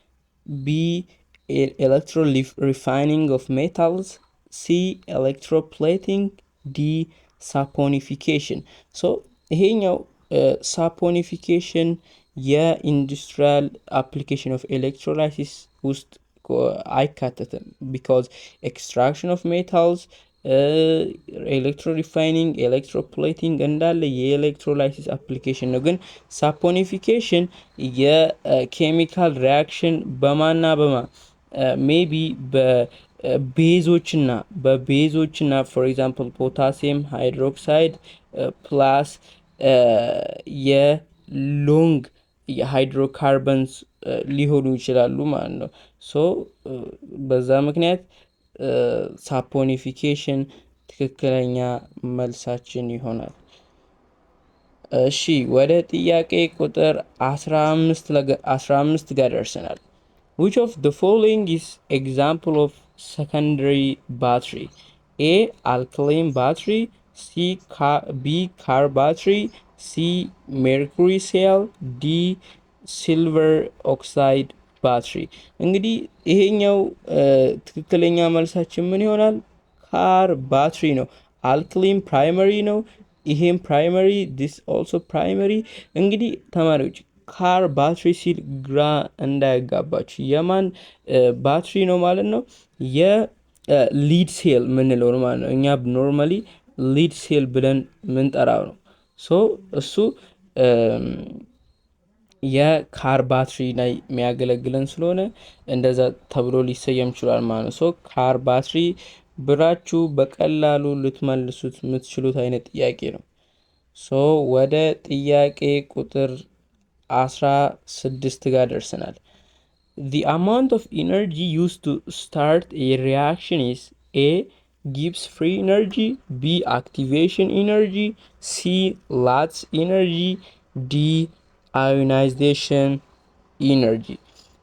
B. Electro refining of metals. C. Electroplating. D. saponification. So ይሄኛው ሳፖኒፊኬሽን የኢንዱስትሪያል አፕሊኬሽን ኦፍ ኤሌክትሮላይሲስ ውስጥ አይካተትም። ቢካዝ ኤክስትራክሽን ኦፍ ሜታልስ፣ ኤሌክትሮ ሪፋይኒንግ፣ ኤሌክትሮፕሌቲንግ እንዳለ የኤሌክትሮላይሲስ አፕሊኬሽን ነው። ግን ሳፖኒፊኬሽን የኬሚካል ሪያክሽን በማና በማ ሜቢ በቤዞችና ፎር ኤግዛምፕል ፖታሲየም ሃይድሮክሳይድ ፕላስ የሎንግ የሃይድሮካርበንስ ሊሆኑ ይችላሉ ማለት ነው። ሶ በዛ ምክንያት ሳፖኒፊኬሽን ትክክለኛ መልሳችን ይሆናል። እሺ ወደ ጥያቄ ቁጥር 15 ጋር ደርሰናል። which of the following is example of secondary battery? A. alkaline battery. B. car battery. C. mercury cell. D. silver oxide battery. እንግዲህ ይሄኛው ትክክለኛ መልሳችን ምን ይሆናል? ካር ባትሪ ነው። አልክሊን ፕራይመሪ ነው። ይሄም ፕራይመሪ፣ ዲስ ኦልሶ ፕራይመሪ። እንግዲህ ተማሪዎች ካር ባትሪ ሲል ግራ እንዳያጋባችሁ የማን ባትሪ ነው ማለት ነው? የሊድ ሴል ምንለው ነው ማለት ነው። እኛ ኖርማሊ ሊድ ሴል ብለን ምንጠራው ነው። ሶ እሱ የካር ባትሪ ላይ የሚያገለግለን ስለሆነ እንደዛ ተብሎ ሊሰየም ይችላል ማለት ነው። ሶ ካር ባትሪ ብራችሁ በቀላሉ ልትመልሱት የምትችሉት አይነት ጥያቄ ነው። ሶ ወደ ጥያቄ ቁጥር 16 ጋር ደርሰናል። The amount of energy used to start a reaction is A. Gibbs free energy. B. activation energy. C. Lats energy. D. ionization energy.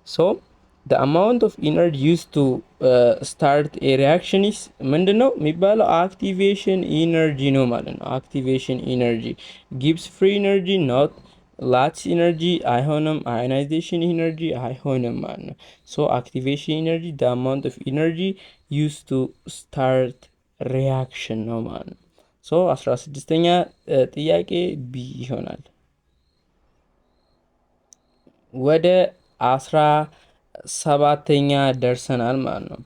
So the amount of energy used to start a reaction is ምንድነው የሚባለው? activation energy ነው ማለት ነው። activation energy gives free energy not ላትስ ኢነርጂ አይሆንም። አዮናይዜሽን ኢነርጂ አይሆንም ማለት ነው። ሶ አክቲቬሽን ኢነርጂ the amount of energy used to start reaction ነው ማለት ነው። ሶ 16ኛ ጥያቄ ቢ ይሆናል። ወደ 17ኛ ደርሰናል ማለት ነው።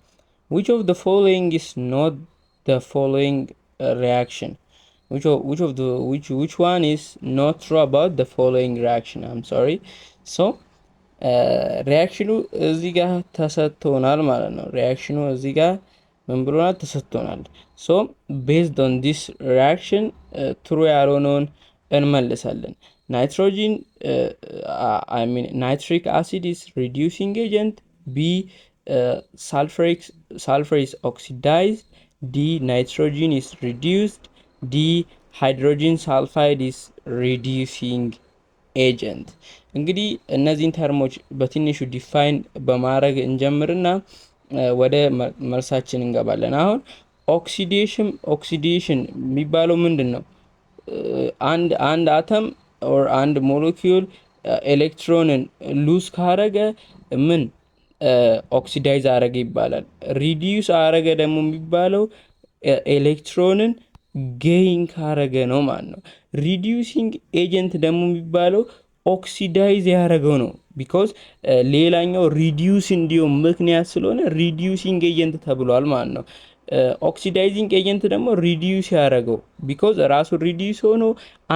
which of the following is not the following reaction? which one is not true about the following reaction? I'm sorry. so ሪያክሽኑ እዚህ ጋር ተሰጥቶናል ማለት ነው። ሪያክሽኑ እዚህ ጋር ምን ብሎናል? ተሰጥቶናል። ሶ ቤዝድ ኦን ዲስ ሪያክሽን ትሩ ያልሆነውን እንመልሳለን። ናይትሮጂን ናይትሪክ አሲድ ኢስ ሪዲዩሲንግ ኤጀንት። ቢ sulfur is oxidized. D. nitrogen is reduced. D. hydrogen sulfide is reducing agent። እንግዲህ እነዚህን ተርሞች በትንሹ ዲፋይን በማድረግ እንጀምርና ወደ መልሳችን እንገባለን። አሁን ኦክሲዴሽን የሚባለው ምንድን ነው? አንድ አተም ኦር አንድ ሞለኪውል ኤሌክትሮንን ሉዝ ካረገ ምን ኦክሲዳይዝ አረገ ይባላል። ሪዲዩስ አረገ ደግሞ የሚባለው ኤሌክትሮንን ጌይን ካረገ ነው ማለት ነው። ሪዲዩሲንግ ኤጀንት ደግሞ የሚባለው ኦክሲዳይዝ ያደረገው ነው። ቢኮዝ ሌላኛው ሪዲዩስ እንዲሁም ምክንያት ስለሆነ ሪዲዩሲንግ ኤጀንት ተብሏል ማለት ነው። ኦክሲዳይዚንግ ኤጀንት ደግሞ ሪዲዩስ ያደረገው ቢኮዝ ራሱ ሪዲዩስ ሆኖ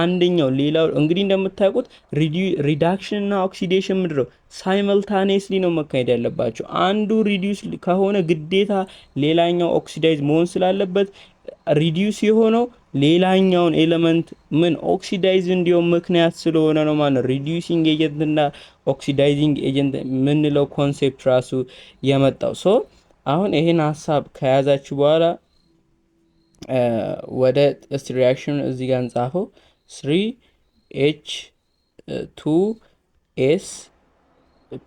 አንደኛው ሌላው እንግዲህ እንደምታውቁት ሪዳክሽን እና ኦክሲዴሽን ምድረው ሳይመልታኔስሊ ነው መካሄድ ያለባቸው። አንዱ ሪዲዩስ ከሆነ ግዴታ ሌላኛው ኦክሲዳይዝ መሆን ስላለበት ሪዲዩስ የሆነው ሌላኛውን ኤሌመንት ምን ኦክሲዳይዝ እንዲሁም ምክንያት ስለሆነ ነው ማለት ነው። ሪዲዩሲንግ ኤጀንት እና ኦክሲዳይዚንግ ኤጀንት ምንለው ኮንሴፕት ራሱ የመጣው። ሶ አሁን ይሄን ሀሳብ ከያዛችሁ በኋላ ወደ ሪያክሽን እዚህ ጋር እንጻፈው። 3H2S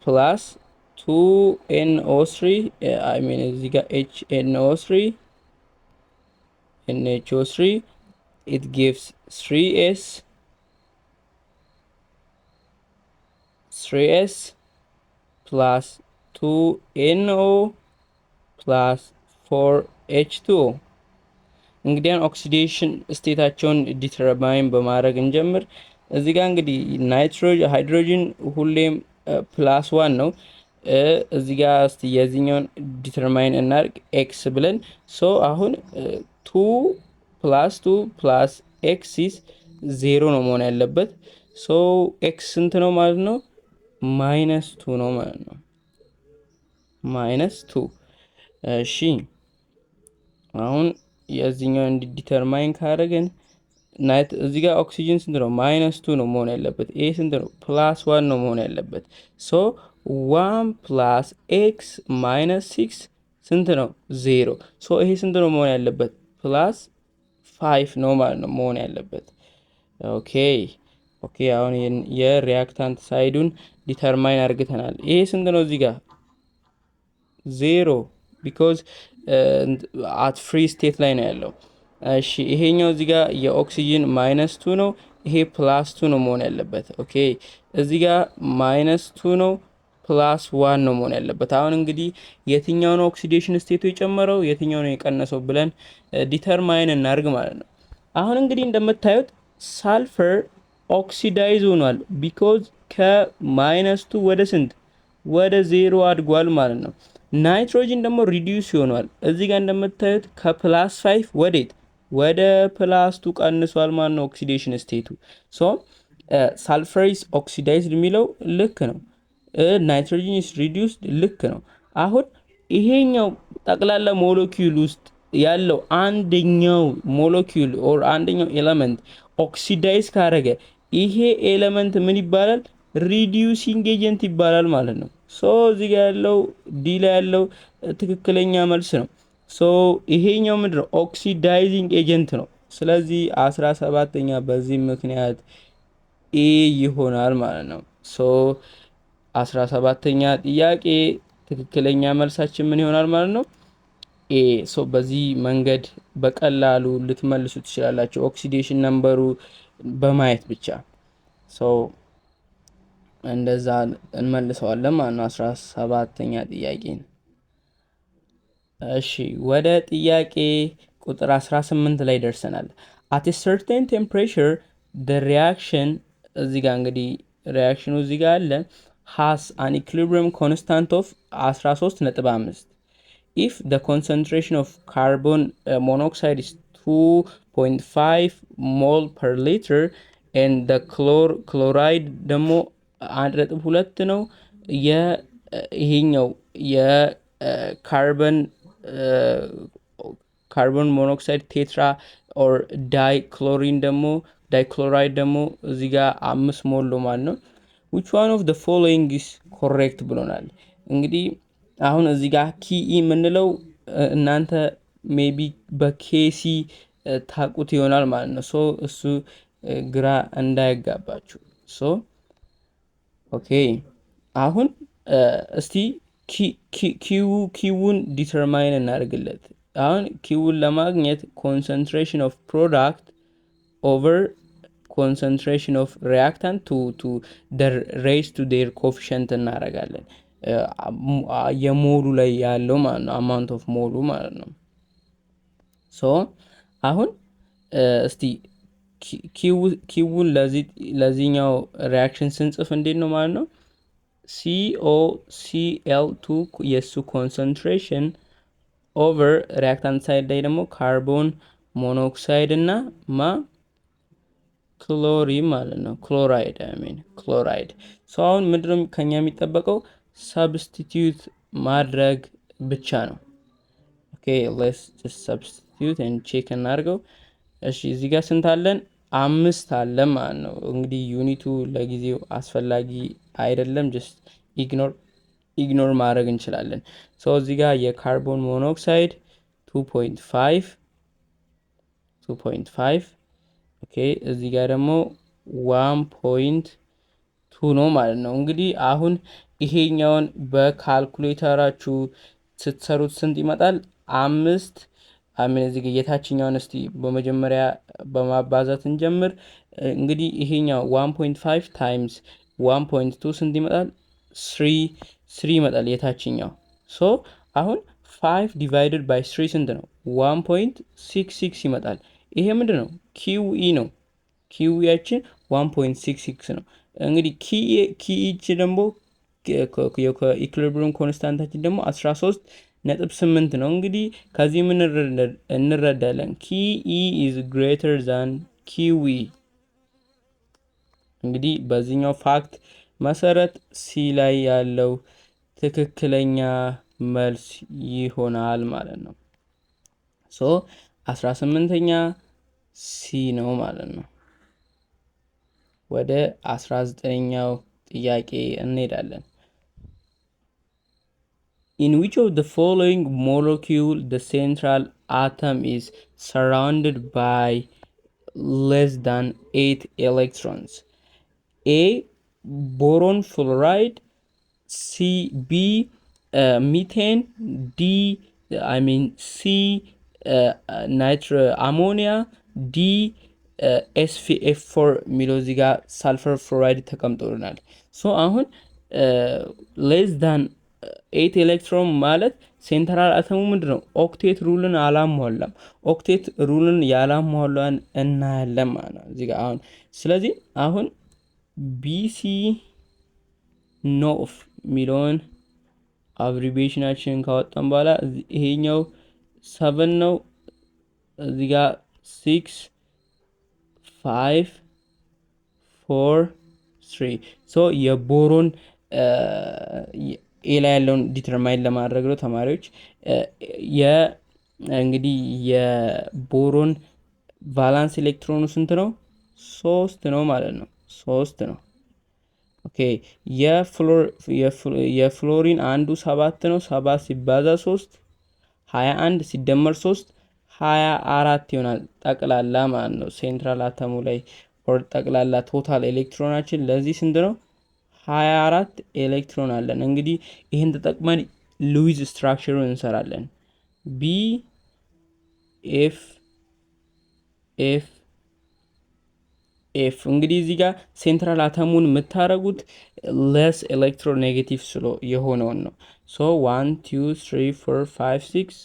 ፕላስ 2NO3 I mean እዚህ ጋር HNO3 NHO3 it gives 3S plus 2NO plus 4H2O እንግዲህ ኦክሲዴሽን ስቴታቸውን ዲተርማይን በማድረግ እንጀምር። እዚህ ጋር እንግዲህ ሃይድሮጅን ሁሌም ፕላስ ዋን ነው። እዚህ ጋር እስቲ የዚህኛውን ዲተርማይን እናድርግ ኤክስ ብለን። ሶ አሁን 2 + 2 + ኤክስ ኢዝ 0 ነው መሆን ያለበት። ሶ ኤክስ ስንት ነው ማለት ነው? -2 ነው ማለት ነው። -2 እሺ አሁን የዚህኛው ዲተርማይን ካደረግን ናይት እዚህ ጋር ኦክሲጅን ስንት ነው? -2 ነው መሆን ያለበት። ኤ ስንት ነው? +1 ነው መሆን ያለበት። ሶ 1 + ኤክስ -6 ስንት ነው? 0። ሶ ይሄ ስንት ነው መሆን ያለበት? +5 ነው ማለት ነው መሆን ያለበት። ኦኬ አሁን የሪያክታንት ሳይዱን ዲተርማይን አድርገናል። ይሄ ስንት ነው እዚህ ጋር? 0 ቢኮዝ አት ፍሪ ስቴት ላይ ነው ያለው። እሺ ይሄኛው እዚህ ጋር የኦክሲጅን -2 ነው። ይሄ +2 ነው መሆን ያለበት። ኦኬ እዚህ ጋር -2 ነው +1 ነው መሆን ያለበት። አሁን እንግዲህ የትኛው ነው ኦክሲዴሽን ስቴቱ የጨመረው የትኛው ነው የቀነሰው ብለን ዲተርማይን እናርግ ማለት ነው። አሁን እንግዲህ እንደምታዩት ሳልፈር ኦክሲዳይዝ ሆኗል ቢኮዝ ከ-2 ወደ ስንት ወደ 0 አድጓል ማለት ነው። ናይትሮጅን ደግሞ ሪዲዩስ ይሆናል። እዚህ ጋር እንደምታዩት ከ+5 ወዴት ወደ +2 ቀንሷል ማለት ነው ኦክሲዴሽን ስቴቱ። ሶ ሳልፈር ኢዝ ኦክሲዳይዝድ የሚለው ልክ ነው። ናይትሮጅን ኢዝ ሪዲዩስድ ልክ ነው። አሁን ይሄኛው ጠቅላላ ሞለኪውል ውስጥ ያለው አንደኛው ሞለኪውል ኦር አንደኛው ኤሌመንት ኦክሲዳይዝ ካረገ ይሄ ኤሌመንት ምን ይባላል? ሪዲዩሲንግ ኤጀንት ይባላል ማለት ነው። ሶ እዚህ ጋር ያለው ዲ ላይ ያለው ትክክለኛ መልስ ነው። ሶ ይሄኛው ምንድነው? ኦክሲዳይዚንግ ኤጀንት ነው። ስለዚህ 17ኛ በዚህ ምክንያት ኤ ይሆናል ማለት ነው። ሶ 17ኛ ጥያቄ ትክክለኛ መልሳችን ምን ይሆናል ማለት ነው? ኤ። ሶ በዚህ መንገድ በቀላሉ ልትመልሱ ትችላላችሁ ኦክሲዴሽን ነምበሩ በማየት ብቻ። ሶ እንደዛ እንመልሰዋለን ማለት ነው 17ኛ ጥያቄን። እሺ ወደ ጥያቄ ቁጥር 18 ላይ ደርሰናል። at a certain temperature the reaction እዚህ ጋር እንግዲህ ሪያክሽኑ እዚህ ጋር አለ has an equilibrium constant of 13.5 if the concentration of carbon monoxide is 2.5 mole per liter and the chloride ደግሞ 1.2 ነው። ይሄኛው የካርበን ሞኖክሳይድ ቴትራ ኦር ዳይክሎራይድ ደግሞ እዚህ ጋር 5 ሞል ማለት ነው። which one of the following is correct ብሎናል። እንግዲህ አሁን እዚህ ጋር ኪኢ የምንለው እናንተ ሜቢ በኬሲ ታቁት ይሆናል ማለት ነው። ሶ እሱ ግራ እንዳያጋባችሁ። ሶ ኦኬ አሁን እስቲ ኪውን ዲተርማይን እናደርግለት። አሁን ኪውን ለማግኘት ኮንሰንትሬሽን ኦፍ ፕሮዳክት ኦቨር ኮንሰንትሬሽን ኦፍ ሪያክታንት ቱ ሬይዝ ቱ ዴር ኮፊሸንት እናደርጋለን። የሞሉ ላይ ያለው ማለት ነው አማውንት ኦፍ ሞሉ ማለት ነው። ሶ አሁን እስቲ ኪውን ለዚህኛው ሪያክሽን ስንጽፍ እንዴት ነው ማለት ነው? COCl2 የሱ ኮንሰንትሬሽን ኦቨር ሪያክታንት ሳይድ ላይ ደግሞ ካርቦን ሞኖክሳይድ እና ክሎሪን ማለት ነው። ክሎራይድ ሶ አሁን ምንድነው ከኛ የሚጠበቀው? ሰብስቲቲዩት ማድረግ ብቻ ነው። ኦኬ ሌትስ ጀስት ሰብስቲቲዩት ኤንድ ቼክ እናድርገው። እሺ እዚህ ጋር ስንት አለን? 5 አለ ማለት ነው። እንግዲህ ዩኒቱ ለጊዜው አስፈላጊ አይደለም፣ ጀስት ኢግኖር ማድረግ እንችላለን። ሶ እዚህ ጋር የካርቦን ሞኖክሳይድ 2.5 ኦኬ እዚህ ጋር ደግሞ 1.2 ነው ማለት ነው። እንግዲህ አሁን ይሄኛውን በካልኩሌተራችሁ ስትሰሩት ስንት ይመጣል? 5 አምን እዚህ ጋር የታችኛውን እስቲ በመጀመሪያ በማባዛት እንጀምር። እንግዲህ ይሄኛው 1.5 ታይምስ 1.2 ስንት ይመጣል? 3 ይመጣል የታችኛው። ሶ አሁን 5 ዲቫይድድ ባይ 3 ስንት ነው? 1.66 ይመጣል። ይሄ ምንድን ነው? ኪውኢ ነው። ኪውኢያችን 1.66 ነው። እንግዲህ ኪኢች ደግሞ ኢኩሊብሪየም ኮንስታንታችን ደግሞ 13.8 ነው። እንግዲህ ከዚህ ምን እንረዳለን? ኪኢ ኢዝ ግሬተር ዛን ኪዊ። እንግዲህ በዚህኛው ፋክት መሰረት ሲ ላይ ያለው ትክክለኛ መልስ ይሆናል ማለት ነው። ሶ 18ኛ ሲ ነው ማለት ነው። ወደ 19ኛው ጥያቄ እንሄዳለን። In which of the following molecule the central atom is surrounded by less than 8 electrons? A. Boron fluoride, C. B. Methane, D. C. ammonia, D. SFF4 የሚለው እዚህ ጋር ሳልፈር ፍሎራይድ ተቀምጦልናል። ሶ አሁን ሌስ ዳን 8 ኤሌክትሮን ማለት ሴንትራል አተሙ ምንድን ነው? ኦክቴት ሩልን አላሟላም። ኦክቴት ሩልን ያላሟላን እናያለን ማለት ነው እዚህ ጋር አሁን። ስለዚህ አሁን ቢሲ ኖፍ የሚለውን አብሪቬሽናችንን ካወጣን በኋላ ይሄኛው 7 ነው። እዚህ ጋር 6 5 4 3 ሶ የቦሮን ኤ ላይ ያለውን ዲተርማይን ለማድረግ ነው ተማሪዎች። እንግዲህ የቦሮን ቫላንስ ኤሌክትሮኑ ስንት ነው? 3 ነው ማለት ነው። 3 ነው። ኦኬ የፍሎሪን አንዱ 7 ነው። 7 ሲባዛ 3 21 ሲደመር 3 24 ይሆናል ጠቅላላ ማለት ነው። ሴንትራል አተሙ ላይ ኦር ጠቅላላ ቶታል ኤሌክትሮናችን ለዚህ ስንት ነው? 24 ኤሌክትሮን አለን። እንግዲህ ይህን ተጠቅመን ሉዊዝ ስትራክቸሩን እንሰራለን። ቢ ኤፍ ኤፍ ኤፍ እንግዲህ እዚህ ጋር ሴንትራል አተሙን የምታደርጉት ለስ ኤሌክትሮኔጌቲቭ ስሎ የሆነውን ነው። ሶ 1 2 3 4 5 6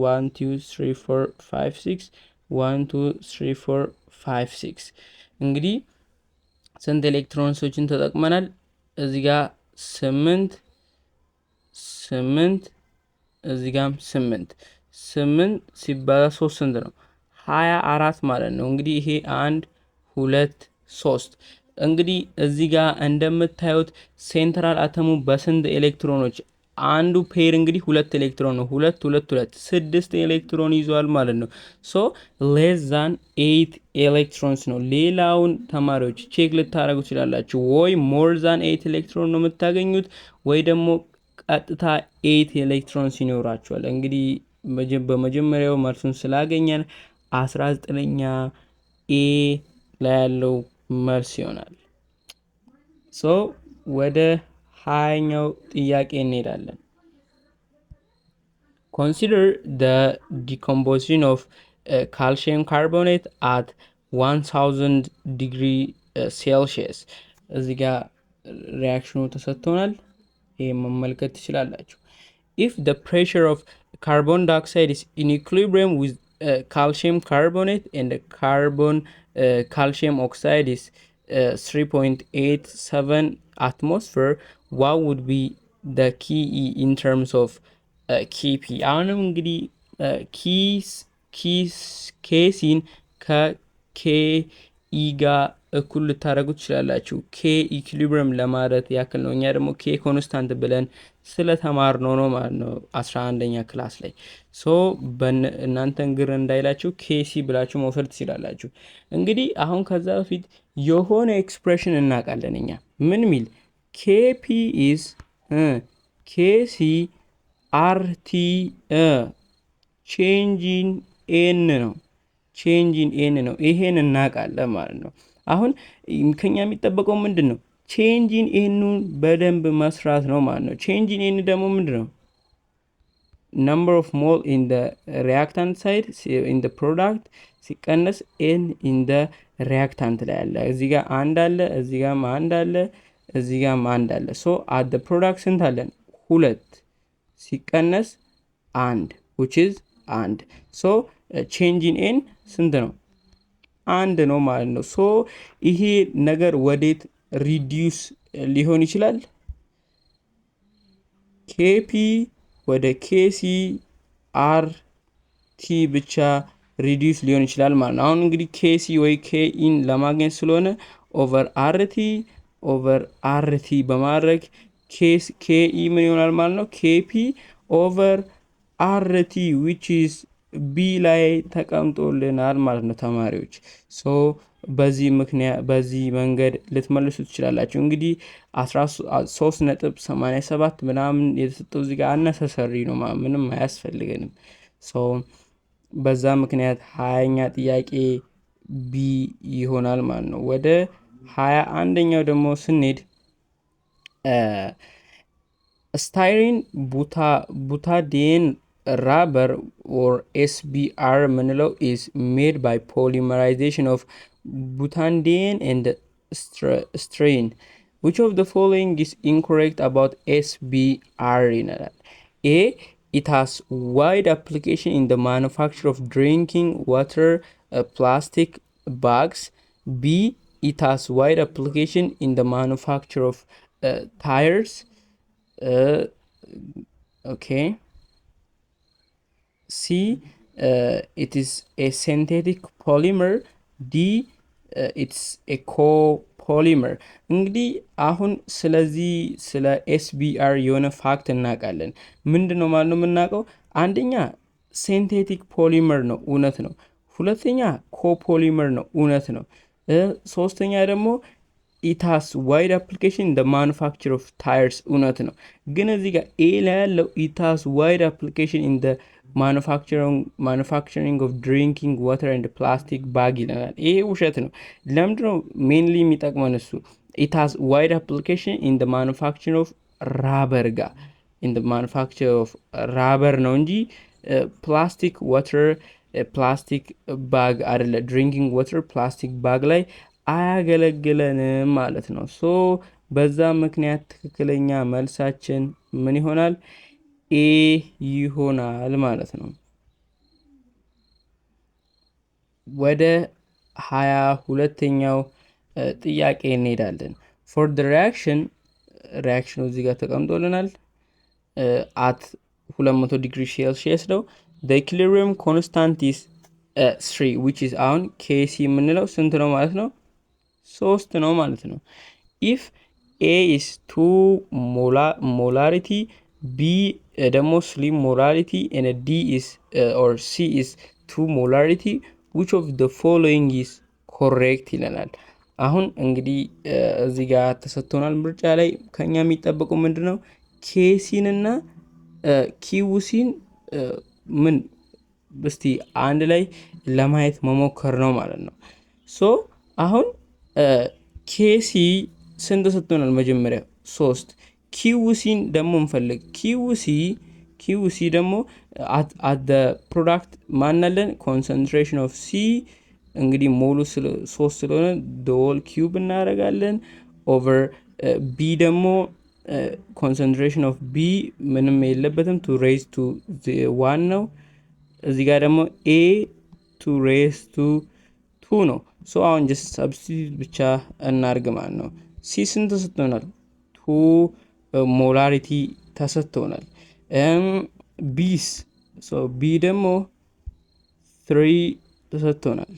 1 2 3 4 5 6 1 2 3 4 5 6 እንግዲህ ስንት ኤሌክትሮንሶችን ተጠቅመናል? እዚህ ጋር 8 እዚህ ጋርም 8 ሲባዛ 3 ስንት ነው? 24 ማለት ነው። እንግዲህ ይሄ 1 2 3 እንግዲህ እዚህ ጋር እንደምታዩት ሴንትራል አተሙ በስንት ኤሌክትሮኖች? አንዱ ፔር እንግዲህ 2 ኤሌክትሮን ነው። 2 2 2 6 ኤሌክትሮን ይዟል ማለት ነው። ሶ ሌስ ዛን 8 ኤሌክትሮንስ ነው። ሌላውን ተማሪዎች ቼክ ልታደርጉ ትችላላችሁ። ወይ ሞር ዛን 8 ኤሌክትሮን ነው የምታገኙት ወይ ደግሞ ቀጥታ 8 ኤሌክትሮንስ ይኖራቸዋል። እንግዲህ በመጀመሪያው መልሱን ስላገኘን 19ኛ ኤ ላይ ያለው መልስ ይሆናል። ሶ ወደ 20ኛው ጥያቄ እንሄዳለን። Consider the decomposition of calcium carbonate at 1000 degree Celsius። እዚህ ጋር ሪያክሽኑ ተሰጥቶናል። ይሄ መመልከት ትችላላችሁ። If the pressure of carbon dioxide is in equilibrium with calcium carbonate and the calcium oxide is 3.87 atmosphere, what would be the key in terms of ኬፒ? አሁንም እንግዲህ ኬሲን ከኬኢ ጋር እኩል ልታደረጉ ትችላላችሁ። ኬ ኢኩሊብሪየም ለማለት ያክል ነው። እኛ ደግሞ ኬ ኮንስታንት ብለን ስለተማርነው ነው ማለት ነው 11ኛ ክላስ ላይ። ሶ እናንተን ግር እንዳይላችሁ ኬሲ ብላችሁ መውሰድ ትችላላችሁ። እንግዲህ አሁን ከዛ በፊት የሆነ ኤክስፕሬሽን እናውቃለን እኛ ምን ሚል ኬፒ ኢዝ ኬሲ አርቲ ቼንጂን ኤን ነው። ቼንጂን ኤን ነው። ይሄን እናውቃለን ማለት ነው። አሁን ከኛ የሚጠበቀው ምንድን ነው? ቼንጅ ኢን ኤኑን በደንብ መስራት ነው ማለት ነው። ቼንጅ ኢን ኤን ደግሞ ምንድን ነው? ነምበር ኦፍ ሞል ኢን ደ ሪያክታንት ሳይድ ኢን ደ ፕሮዳክት ሲቀነስ ኤን ኢን ደ ሪያክታንት ላይ አለ። እዚህ ጋር አንድ አለ፣ እዚህ ጋርም አንድ አለ፣ እዚህ ጋርም አንድ አለ። ሶ አት ደ ፕሮዳክት ስንት አለን? 2 ሲቀነስ አንድ which is አንድ። ሶ ቼንጅ ኢን ኤን ስንት ነው? አንድ ነው ማለት ነው። ሶ ይሄ ነገር ወዴት ሪዲዩስ ሊሆን ይችላል? ኬፒ ወደ ኬሲ አር ቲ ብቻ ሪዲዩስ ሊሆን ይችላል ማለት ነው። አሁን እንግዲህ ኬሲ ወይ ኬኢን ለማግኘት ስለሆነ ኦቨር አርቲ በማድረግ ኬኢ ምን ይሆናል ማለት ነው? ኬፒ ኦቨር አርቲ ዊች ኢዝ ቢ ላይ ተቀምጦልናል ማለት ነው ተማሪዎች። ሶ በዚህ መንገድ ልትመልሱ ትችላላችሁ። እንግዲህ 13.87 ምናምን የተሰጠው እዚህ ጋር አነሰሰሪ ነው፣ ምንም አያስፈልገንም። ሶ በዛ ምክንያት 20ኛ ጥያቄ ቢ ይሆናል ማለት ነው። ወደ 21ኛው ደግሞ ስንሄድ ስታይሪን ቡታዴን rubber or SBR ምንለው is made by polymerization of butadiene and styrene. Which of the following is incorrect about SBR? A. It has wide application in the manufacture of drinking water plastic bags. B. It has wide application in the manufacture of tires. Okay. C. It is a synthetic polymer. D. It's a copolymer. እንግዲህ አሁን ስለዚህ ስለ ኤስቢአር የሆነ ፋክት እናውቃለን። ምንድን ነው ማለት ነው የምናውቀው? አንደኛ ሲንቴቲክ ፖሊመር ነው፣ እውነት ነው። ሁለተኛ ኮፖሊመር ነው፣ እውነት ነው። ሶስተኛ ደግሞ it has wide application in the manufacture of tires፣ እውነት ነው። ግን እዚህ ጋር ኤ ላይ ያለው it has wide application in the manufacturing of drinking water and plastic bag ይለናል። ይሄ ውሸት ነው። ለምንድን ነው ሜንሊ የሚጠቅመን እሱ? it has wide application in the manufacturing of rubber ጋር in the manufacture of rubber ነው እንጂ ፕላስቲክ ዋተር ፕላስቲክ ባግ አይደለ። ድሪንኪንግ ዋተር ፕላስቲክ ባግ ላይ አያገለግለንም ማለት ነው። ሶ በዛ ምክንያት ትክክለኛ መልሳችን ምን ይሆናል? ኤ ይሆናል ማለት ነው። ወደ 22ኛው ጥያቄ እንሄዳለን። ፎር ደ ሪያክሽኑ እዚህ ጋር ተቀምጦልናል። አት 200 ዲግሪ ሴልሺየስ ነው። the equilibrium constant is 3 which is አሁን ኬሲ የምንለው ስንት ነው ማለት ነው? 3 ነው ማለት ነው። if A is 2 molarity, B ደግሞ 3 molarity and D is or C is 2 molarity, which of the following is correct ይለናል። አሁን እንግዲህ እዚህ ጋር ተሰጥቶናል። ምርጫ ላይ ከኛ የሚጠበቀው ምንድነው? ኬሲንና ኪውሲን ምን እስቲ አንድ ላይ ለማየት መሞከር ነው ማለት ነው። ሶ አሁን ኬሲ ስንት ተሰጥቶናል? መጀመሪያ 3። ኪውሲን ደግሞ እንፈልግ። ኪውሲ ደግሞ አት ደ ፕሮዳክት ማናለን? ኮንሰንትሬሽን ኦፍ ሲ እንግዲህ ሞሉ 3 ስለሆነ ዶል ኪዩብ እናደርጋለን። ኦቨር ቢ ደግሞ ኮንሰንትሬሽን ኦፍ ቢ ምንም የለበትም፣ ቱ ሬዝ ቱ 1 ነው። እዚህ ጋር ደግሞ ኤ ቱ ሬዝ ቱ 2 ነው። ሶ አሁን ጀስት ሰብስቲቱት ብቻ እናርግ ማለት ነው። ሲ ስንት ተሰጥቶናል? 2 ሞላሪቲ ተሰጥቶናል። ቢስ ቢ ደግሞ 3 ተሰጥቶናል።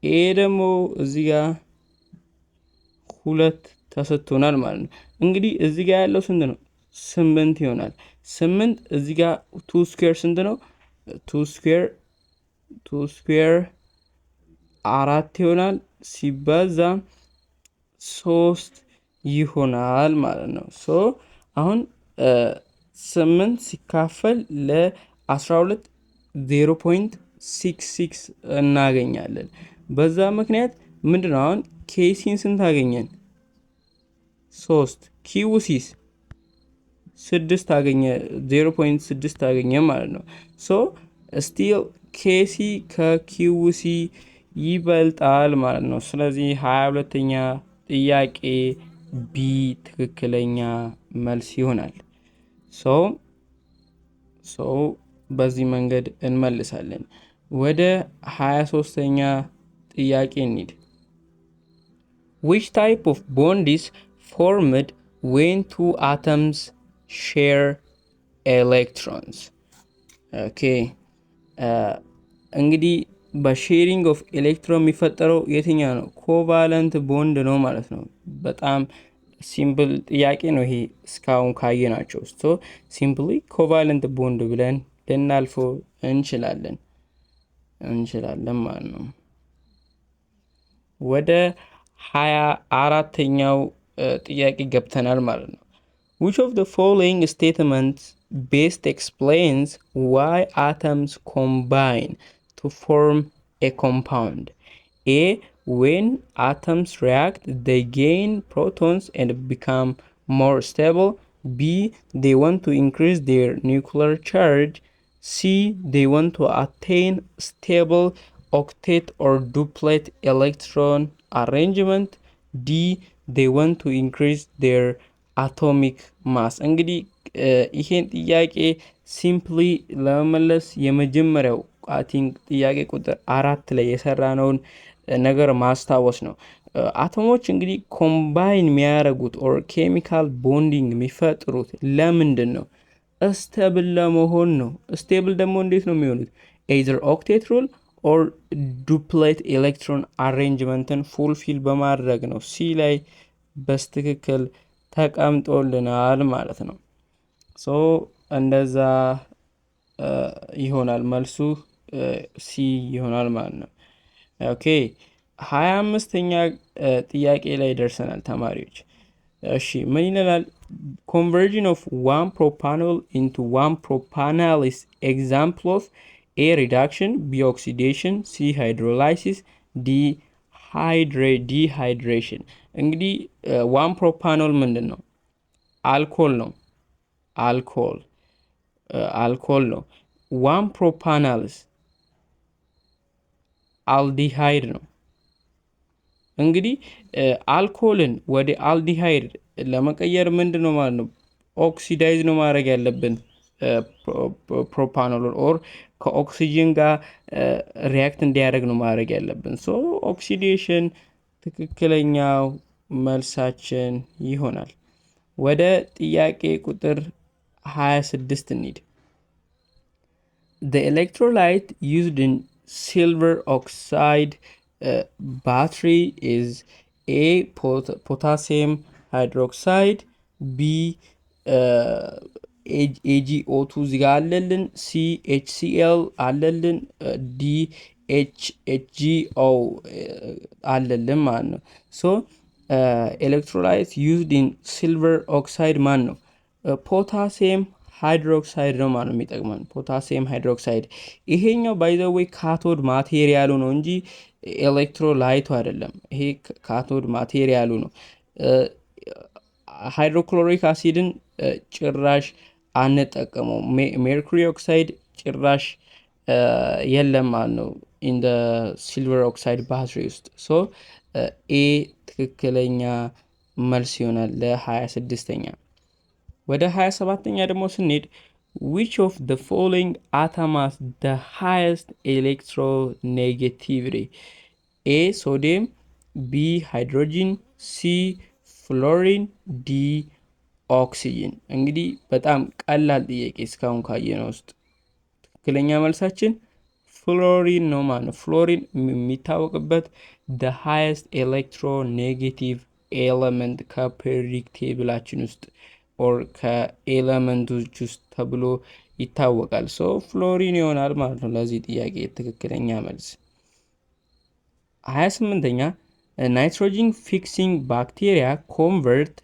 ኤ ደግሞ እዚህ ጋር 2 ተሰጥቶናል ማለት ነው። እንግዲህ እዚህ ጋር ያለው ስንት ነው? 8 ይሆናል። 8 እዚህ ጋር 2 ስኩዌር ስንት ነው? 2 ስኩዌር 4 ይሆናል። ሲባዛ 3 ይሆናል ማለት ነው። ሶ አሁን 8 ሲካፈል ለ12 0.66 እናገኛለን። በዛ ምክንያት ምንድነው አሁን ኬሲን ስንት አገኘን? 3 ኪዩሲስ 6 አገኘ 0.6 አገኘ ማለት ነው። ሶ ስቲል ኬሲ ከኪዩሲ ይበልጣል ማለት ነው። ስለዚህ 22ኛ ጥያቄ ቢ ትክክለኛ መልስ ይሆናል። ሶ በዚህ መንገድ እንመልሳለን። ወደ 23ኛ ጥያቄ እንሂድ። Which type of bond is formed when two atoms share electrons? Okay. እንግዲህ በሼሪንግ ኦፍ ኤሌክትሮን የሚፈጠረው የትኛው ነው? ኮቫለንት ቦንድ ነው ማለት ነው። በጣም ሲምፕል ጥያቄ ነው ይሄ እስካሁን ካየናቸው። ሶ ሲምፕሊ ኮቫለንት ቦንድ ብለን ልናልፈው እንችላለን ማለት ነው። ወደ 24ኛው ጥያቄ ገብተናል ማለት ነው። Which of the following statements best explains why atoms combine to form a compound? A. When atoms react, they gain protons and become more stable. B. They want to increase their nuclear charge. C. They want to attain stable octet or duplet electron arrangement. D. They want to increase their atomic mass. እንግዲህ ይሄን ጥያቄ ሲምፕሊ ለመመለስ የመጀመሪያው ቲንክ ጥያቄ ቁጥር 4 ላይ የሰራነውን ነገር ማስታወስ ነው። አቶሞች እንግዲህ ኮምባይን የሚያደርጉት ኦር ኬሚካል ቦንዲንግ የሚፈጥሩት ለምንድን ነው? ስቴብል ለመሆን ነው። ስቴብል ደግሞ እንዴት ነው የሚሆኑት? ኤይዘር ኦክቴት ሩል ኦር ዱፕሌት ኤሌክትሮን አሬንጅመንትን ፉልፊል በማድረግ ነው። ሲ ላይ በስትክክል ተቀምጦልናል ማለት ነው። ሶ እንደዛ ይሆናል መልሱ ሲ ይሆናል ማለት ነው። ኦኬ 25ኛ ጥያቄ ላይ ደርሰናል ተማሪዎች። እሺ ምን ይላል? Conversion of one propanol into one propanol is example of A. reduction, B. oxidation, C. hydrolysis, D. dehydration። እንግዲህ ዋን ፕሮፓኖል ምንድን ነው? አልኮል ነው። አልኮል ነው። ዋን ፕሮፓናልስ አልዲሃይድ ነው። እንግዲህ አልኮልን ወደ አልዲሃይድ ለመቀየር ምንድን ነው ማለት ነው? ኦክሲዳይዝ ነው ማድረግ ያለብን ፕሮፓኖል ኦር ከኦክሲጅን ጋር ሪያክት እንዲያደርግ ነው ማድረግ ያለብን። ሶ ኦክሲዴሽን ትክክለኛው መልሳችን ይሆናል። ወደ ጥያቄ ቁጥር 26 እንሂድ። The electrolyte used in silver oxide battery is A. potassium hydroxide, B. AgO2 እዚጋ አለልን፣ C. HCl አለልን፣ D. HGO አለልን ማለት ነው። ሶ ኤሌክትሮላይት ዩዝድ ኢን ሲልቨር ኦክሳይድ ማን ነው? ፖታሲየም ሃይድሮክሳይድ ነው ማለት ነው የሚጠቅመን። ፖታሲየም ሃይድሮክሳይድ ይሄኛው ባይ ዘ ዌይ ካቶድ ማቴሪያሉ ነው እንጂ ኤሌክትሮላይቱ አይደለም። ይሄ ካቶድ ማቴሪያሉ ነው። ሃይድሮክሎሪክ አሲድን ጭራሽ አንጠቀመው። ሜርኩሪ ኦክሳይድ ጭራሽ የለም ማለት ነው ኢን ደ ሲልቨር ኦክሳይድ ባትሪ ውስጥ። ሶ ኤ ትክክለኛ መልስ ይሆናል ለ26ኛ። ወደ 27ኛ ደግሞ ስንሄድ which of the following atom has the highest electronegativity? A. sodium, B. hydrogen, C. fluorine, D. oxygen። እንግዲህ በጣም ቀላል ጥያቄ እስካሁን ካየነው ውስጥ ትክክለኛ መልሳችን ፍሎሪን ነው ማለት ነው። ፍሎሪን የሚታወቅበት the highest electronegative element ከፔሪዮዲክ ቴብላችን ውስጥ ኦር ከኤለመንቶች ውስጥ ተብሎ ይታወቃል። ሶ ፍሎሪን ይሆናል ማለት ነው ለዚህ ጥያቄ ትክክለኛ መልስ። 28ኛ ናይትሮጂን ፊክሲንግ ባክቴሪያ ኮንቨርት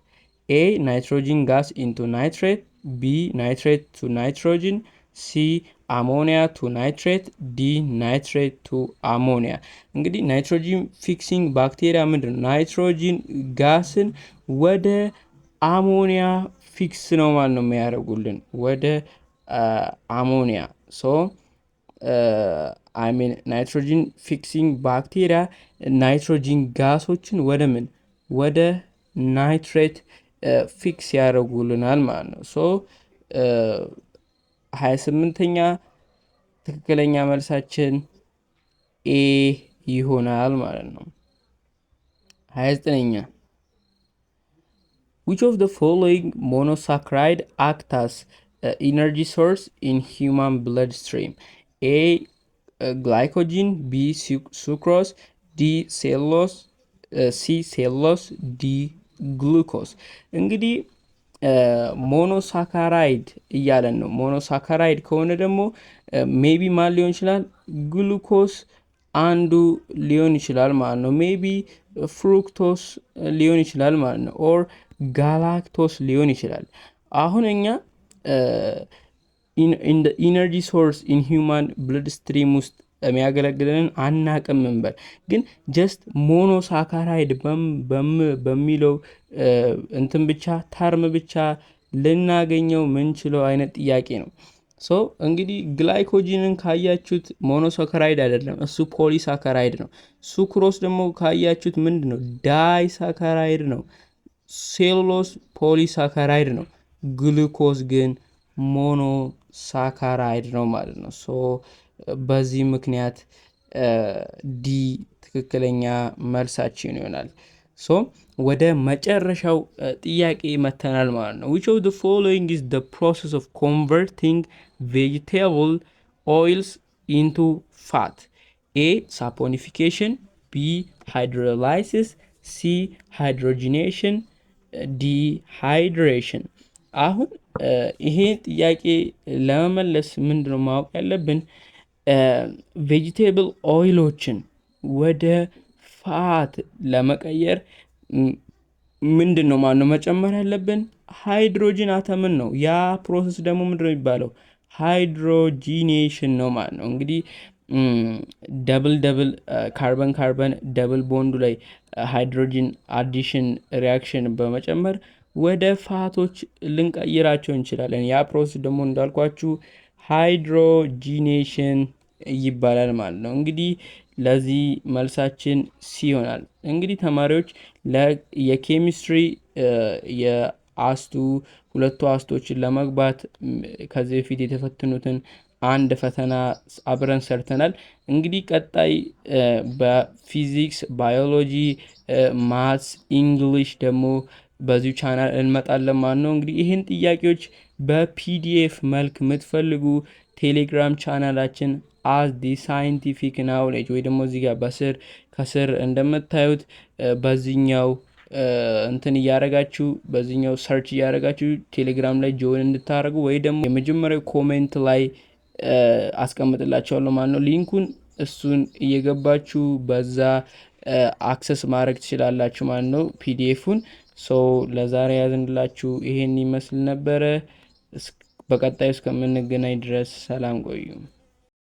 ኤ ናይትሮጂን ጋስ ኢንቱ ናይትሬት፣ ቢ ናይትሬት ቱ ናይትሮጂን፣ ሲ አሞኒያ ቱ ናይትሬት፣ ዲ ናይትሬት ቱ አሞኒያ። እንግዲህ ናይትሮጂን ፊክሲንግ ባክቴሪያ ምንድን ነው? ናይትሮጂን ጋስን ወደ አሞኒያ ፊክስ ነው ማለት ነው የሚያደርጉልን ወደ አሞኒያ ሶ አይሚን ናይትሮጂን ፊክሲንግ ባክቴሪያ ናይትሮጂን ጋሶችን ወደ ምን ወደ ናይትሬት ፊክስ ያደርጉልናል ማለት ነው። ሶ 28ኛ ትክክለኛ መልሳችን ኤ ይሆናል ማለት ነው። 29ኛ which of the following monosaccharide act as energy source in human bloodstream? A glycogen, B sucrose, D cellulose, C cellulose, D glucose። እንግዲህ ሞኖሳካራይድ እያለን ነው። ሞኖሳካራይድ ከሆነ ደግሞ ሜቢ ማን ሊሆን ይችላል? ግሉኮስ አንዱ ሊሆን ይችላል ማለት ነው። ሜቢ ፍሩክቶስ ሊሆን ይችላል ማለት ነው። ኦር ጋላክቶስ ሊሆን ይችላል። አሁን እኛ ኢነርጂ ሶርስ ኢን ሂውማን ብለድ ስትሪም ውስጥ የሚያገለግለንን አናቅም እንበል፣ ግን ጀስት ሞኖሳካራይድ በሚለው እንትን ብቻ ተርም ብቻ ልናገኘው ምንችለው አይነት ጥያቄ ነው። ሶ እንግዲህ ግላይኮጂንን ካያችሁት ሞኖሳካራይድ አይደለም፣ እሱ ፖሊሳካራይድ ነው። ሱክሮስ ደግሞ ካያችሁት ምንድን ነው? ዳይሳካራይድ ነው። ሴሉሎስ ፖሊሳካራይድ ነው። ግሉኮስ ግን ሞኖሳካራይድ ነው ማለት ነው። ሶ በዚህ ምክንያት ዲ ትክክለኛ መልሳችን ይሆናል። ሶ ወደ መጨረሻው ጥያቄ መተናል ማለት ነው። which of the following is the process of converting vegetable oils into fat? A saponification, B hydrolysis, C hydrogenation, D hydration። አሁን ይሄ ጥያቄ ለመመለስ ምንድነው ማወቅ ያለብን? ቬጂቴብል ኦይሎችን ወደ ፋት ለመቀየር ምንድን ነው ማነው መጨመር ያለብን? ሃይድሮጂን አተምን ነው። ያ ፕሮሰስ ደግሞ ምንድነው የሚባለው? ሃይድሮጂኔሽን ነው ማለት ነው። እንግዲህ ደብል ካርበን ደብል ቦንዱ ላይ ሃይድሮጂን አዲሽን ሪያክሽን በመጨመር ወደ ፋቶች ልንቀይራቸው እንችላለን። ያ ፕሮሰስ ደግሞ እንዳልኳችሁ ሃይድሮጂኔሽን ይባላል ማለት ነው። እንግዲህ ለዚህ መልሳችን ሲ ይሆናል። እንግዲህ ተማሪዎች የኬሚስትሪ ሁለቱ አስቶችን ለመግባት ከዚህ በፊት የተፈተኑትን አንድ ፈተና አብረን ሰርተናል። እንግዲህ ቀጣይ በፊዚክስ፣ ባዮሎጂ፣ ማትስ፣ ኢንግሊሽ ደግሞ በዚሁ ቻናል እንመጣለን ማለት ነው። እንግዲህ ይህን ጥያቄዎች በፒዲኤፍ መልክ የምትፈልጉ ቴሌግራም ቻናላችን አዝ ዲ ሳይንቲፊክ ናውሌጅ ወይ ደግሞ እዚህ ጋር ከስር እንደምታዩት በዚህኛው እንትን እያረጋችሁ በዚህኛው ሰርች እያረጋችሁ ቴሌግራም ላይ ጆይን እንድታደርጉ ወይ ደግሞ የመጀመሪያው ኮሜንት ላይ አስቀምጥላችኋለሁ ማለት ነው ሊንኩን። እሱን እየገባችሁ በዛ አክሰስ ማድረግ ትችላላችሁ ማለት ነው ፒዲኤፉን። ለዛሬ ያዝንላችሁ ይሄን ይመስል ነበረ። በቀጣይ እስከምንገናኝ ድረስ ሰላም ቆዩ።